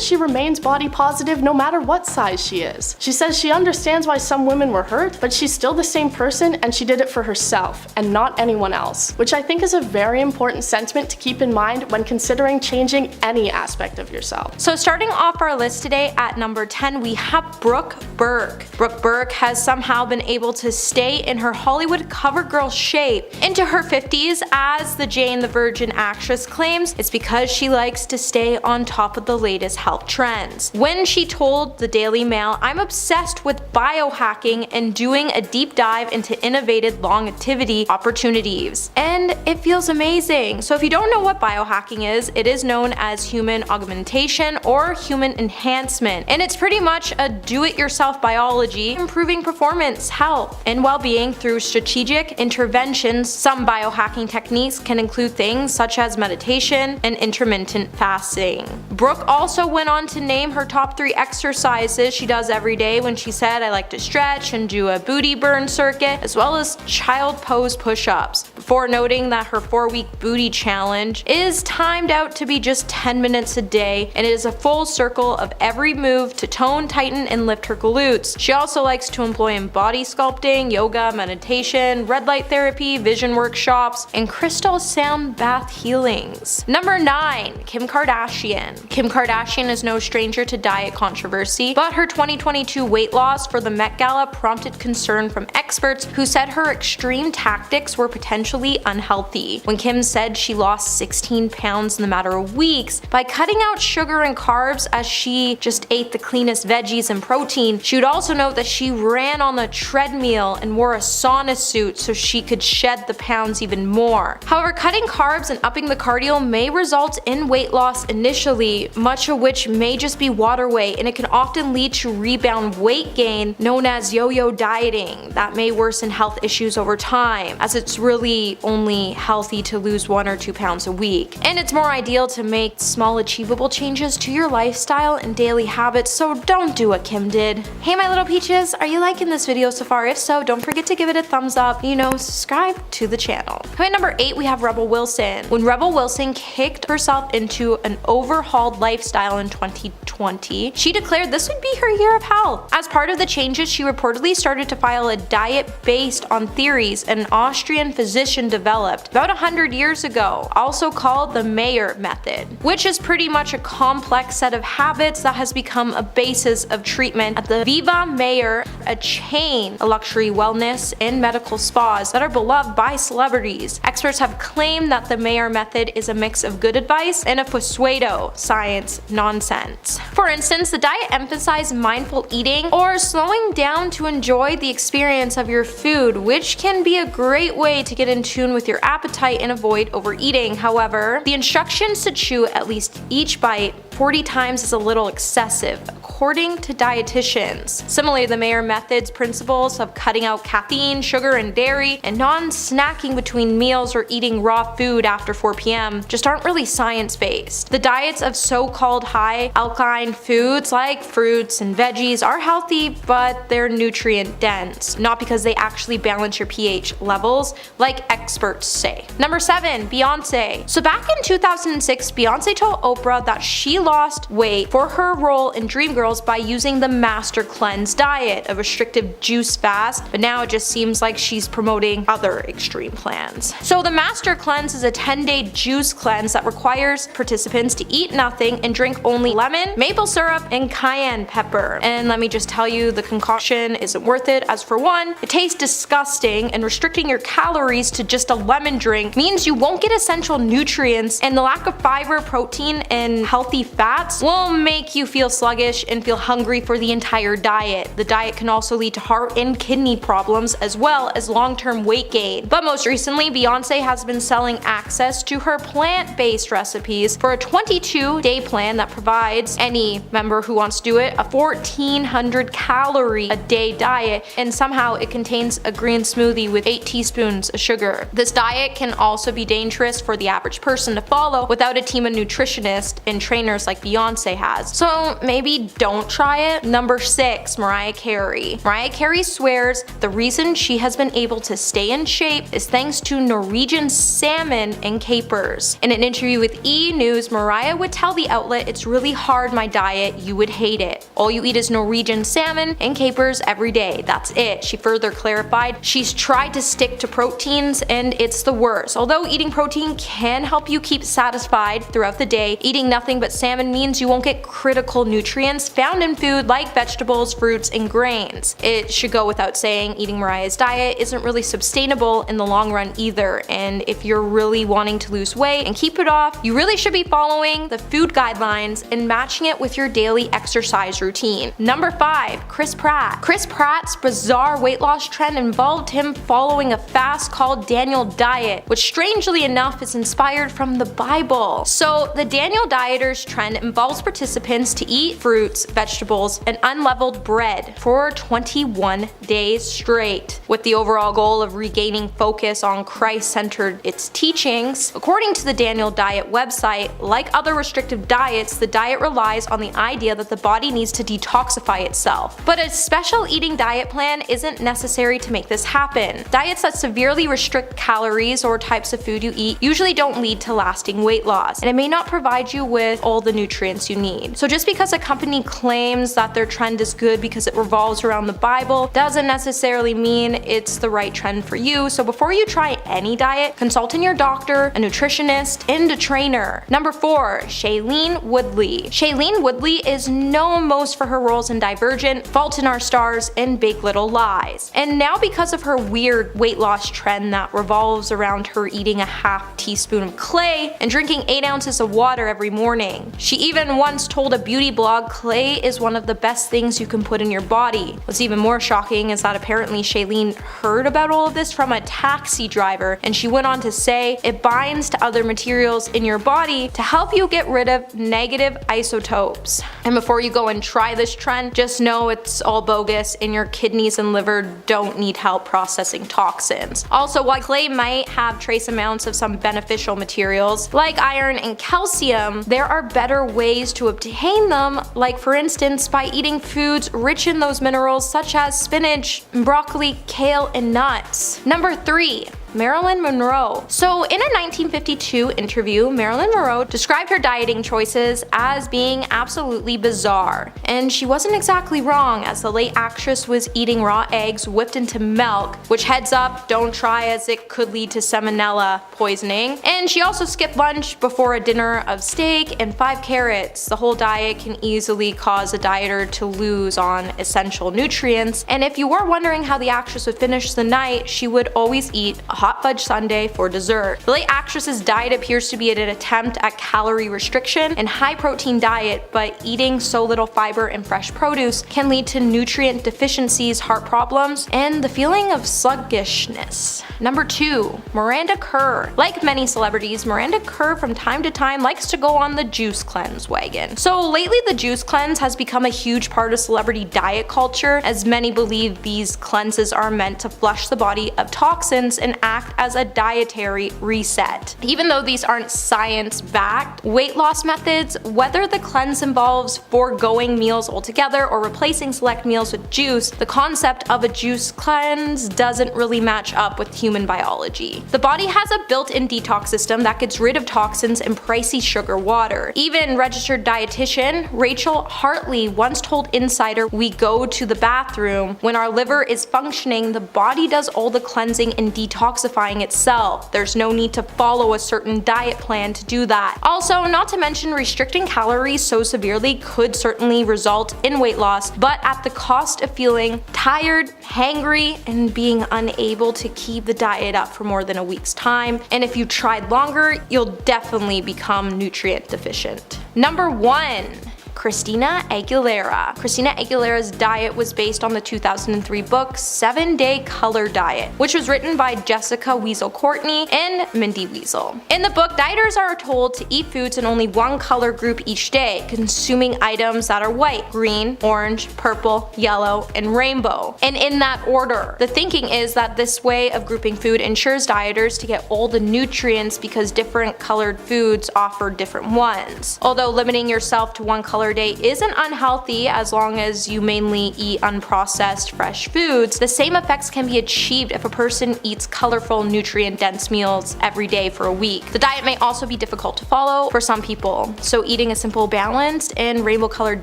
she remains body positive no matter what size she is. She says she understands why some women were hurt, but she's still the same person and she did it for herself and not anyone else, which I think is a very important sentiment to keep in mind when considering changing any aspect of yourself. So starting off our list today at number 10, we have Brooke Burke. Brooke Burke has somehow been able to stay in her Hollywood cover girl shape into her 50s, as the Jane the Virgin actress claims it's because she likes to stay on top of the latest health trends. When she told the Daily Mail, "I'm obsessed with biohacking and doing a deep dive into innovative longevity opportunities. And it feels amazing. So if you don't know what biohacking is, it is known as human augmentation or human enhancement. And it's pretty much a do-it-yourself biology, improving performance, health, and well-being through strategic interventions. Some biohacking techniques can include things such as meditation and intermittent fasting. Brooke also went on to name her top 3 exercises she does every day when she said, "I like to stretch and do a booty burn circuit, as well as child pose push-ups," before noting that her 4-week booty challenge is timed out to be just 10 minutes a day, and it is a full circle of every move to tone, tighten, and lift her glutes. She also likes to employ in body sculpting, yoga, meditation, red light therapy, vision workshops, and crystal sound bath healings. Number 9. Kim Kardashian. Kim Kardashian is no stranger to diet controversy, but her 2022 weight loss for the Met Gala prompted concern from experts who said her extreme tactics were potentially unhealthy. When Kim said she lost 16 pounds in the matter of weeks by cutting out sugar and carbs as she just ate the cleanest veggies and protein, she would also note that she ran on the treadmill and wore a sauna suit so she could shed the pounds even more. However, cutting carbs and upping the cardio may result in weight loss initially, much of which may just be water weight, and it can often lead to rebound weight gain known as yo-yo dieting that may worsen health issues over time, as it's really only healthy to lose 1 or 2 pounds a week. And it's more ideal to make small achievable changes to your lifestyle and daily habits, so don't do what Kim did. Hey my little peaches, are you liking this video so far? If so, don't forget to give it a thumbs up, subscribe to the channel. At number 8, we have Rebel Wilson. When Rebel Wilson kicked herself into an overhauled lifestyle in 2020, she declared this would be her year of health. As part of the changes, she reportedly started to file a diet based on theories an Austrian physician developed about 100 years ago, also called the Mayer method, which is pretty much a complex set of habits that has become a basis of treatment at the Viva Mayer, a chain of luxury wellness and medical spas that are beloved by celebrities. Experts have claimed that the Mayer method is a mix of good advice and a pseudo science nonsense. For instance, the diet emphasized mindful eating or slowing down to enjoy the experience of your food, which can be a great way to get in tune with your appetite and avoid overeating. However, the instructions to chew at least each bite 40 times is a little excessive, according to dietitians. Similarly, the Mayer method's principles of cutting out caffeine, sugar, and dairy, and non-snacking between meals or eating raw food after 4 p.m. just aren't really science-based. The diets of so-called high alkaline foods like fruits and veggies are healthy, but they're nutrient dense, not because they actually balance your pH levels like experts say. Number 7, Beyonce. So back in 2006, Beyonce told Oprah that she lost weight for her role in Dreamgirls by using the Master Cleanse diet, a restrictive juice fast, but now it just seems like she's promoting other extreme plans. So the Master Cleanse is a 10-day juice cleanse that requires participants to eat nothing and drink only lemon, maple syrup, and cayenne pepper. And let me just tell you, the concoction isn't worth it, as for one, it tastes disgusting, and restricting your calories to just a lemon drink means you won't get essential nutrients, and the lack of fiber, protein, and healthy fats will make you feel sluggish and feel hungry for the entire diet. The diet can also lead to heart and kidney problems as well as long-term weight gain. But most recently, Beyonce has been selling access to her plant-based recipes for a 22-day plan that provides any member who wants to do it a 1,400 calorie a day diet, and somehow it contains a green smoothie with 8 teaspoons of sugar. This diet can also be dangerous for the average person to follow without a team of nutritionists and trainers like Beyonce has. So maybe don't try it. Number 6, Mariah Carey. Mariah Carey swears the reason she has been able to stay in shape is thanks to Norwegian salmon and capers. In an interview with E! News, Mariah would tell the outlet, "It's really hard, my diet, you would hate it. All you eat is Norwegian salmon and capers every day, that's it." She further clarified she's tried to stick to proteins and it's the worst. Although eating protein can help you keep satisfied throughout the day, eating nothing but salmon means you won't get critical nutrients found in food like vegetables, fruits, and grains. It should go without saying, eating Mariah's diet isn't really sustainable in the long run either, and if you're really wanting to lose weight and keep it off, you really should be following the food guidelines and matching it with your daily exercise routine. Number 5. Chris Pratt. Chris Pratt's bizarre weight loss trend involved him following a fast called Daniel diet, which strangely enough is inspired from the Bible. So the Daniel dieters trend involves participants to eat fruits, vegetables, and unleavened bread for 21 days straight, with the overall goal of regaining focus on Christ-centered its teachings. According to the Daniel diet website, like other restrictive diets, the diet relies on the idea that the body needs to detoxify itself. But a special eating diet plan isn't necessary to make this happen. Diets that severely restrict calories or types of food you eat usually don't lead to lasting weight loss, and it may not provide you with all the nutrients you need. So just because a company claims that their trend is good because it revolves around the Bible doesn't necessarily mean it's the right trend for you. So before you try any diet, consult your doctor, a nutritionist, and a trainer. Number 4. Shailene Woodley. Shailene Woodley is known most for her roles in Divergent, Fault in Our Stars, and Big Little Lies. And now because of her weird weight loss trend that revolves around her eating a half teaspoon of clay and drinking 8 ounces of water every morning. She even once told a beauty blog clay is one of the best things you can put in your body. What's even more shocking is that apparently Shailene heard about all of this from a taxi driver, and she went on to say it binds to other materials in your body to help you get rid of negative isotopes. And before you go and try this trend, just know it's all bogus and your kidneys and liver don't need help processing toxins. Also, while clay might have trace amounts of some beneficial materials like iron and calcium, there are better ways to obtain them, like for instance by eating foods rich in those minerals such as spinach, broccoli, kale, and nuts. Number 3. Marilyn Monroe. So in a 1952 interview, Marilyn Monroe described her dieting choices as being absolutely bizarre. And she wasn't exactly wrong, as the late actress was eating raw eggs whipped into milk, which heads up, don't try, as it could lead to salmonella poisoning. And she also skipped lunch before a dinner of steak and 5 carrots. The whole diet can easily cause a dieter to lose on essential nutrients. And if you were wondering how the actress would finish the night, she would always eat a hot fudge sundae for dessert. The late actress's diet appears to be an attempt at calorie restriction and high protein diet, but eating so little fiber and fresh produce can lead to nutrient deficiencies, heart problems, and the feeling of sluggishness. Number 2. Miranda Kerr. Like many celebrities, Miranda Kerr from time to time likes to go on the juice cleanse wagon. So lately the juice cleanse has become a huge part of celebrity diet culture, as many believe these cleanses are meant to flush the body of toxins and act as a dietary reset. Even though these aren't science-backed weight loss methods, whether the cleanse involves foregoing meals altogether or replacing select meals with juice, the concept of a juice cleanse doesn't really match up with human biology. The body has a built-in detox system that gets rid of toxins and pricey sugar water. Even registered dietitian Rachel Hartley once told Insider, "We go to the bathroom. When our liver is functioning, the body does all the cleansing and detoxifying itself. There's no need to follow a certain diet plan to do that." Also, not to mention, restricting calories so severely could certainly result in weight loss, but at the cost of feeling tired, hangry, and being unable to keep the diet up for more than a week's time. And if you tried longer, you'll definitely become nutrient deficient. Number 1. Christina Aguilera. Christina Aguilera's diet was based on the 2003 book 7-Day Color Diet, which was written by Jessica Weasel Courtney and Mindy Weasel. In the book, dieters are told to eat foods in only one color group each day, consuming items that are white, green, orange, purple, yellow, and rainbow, and in that order. The thinking is that this way of grouping food ensures dieters to get all the nutrients because different colored foods offer different ones. Although limiting yourself to one color day isn't unhealthy as long as you mainly eat unprocessed fresh foods, the same effects can be achieved if a person eats colorful, nutrient-dense meals every day for a week. The diet may also be difficult to follow for some people, so eating a simple, balanced, and rainbow-colored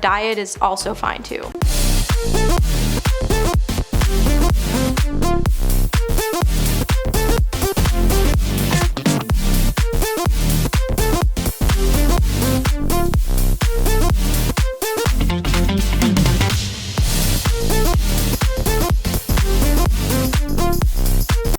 diet is also fine too.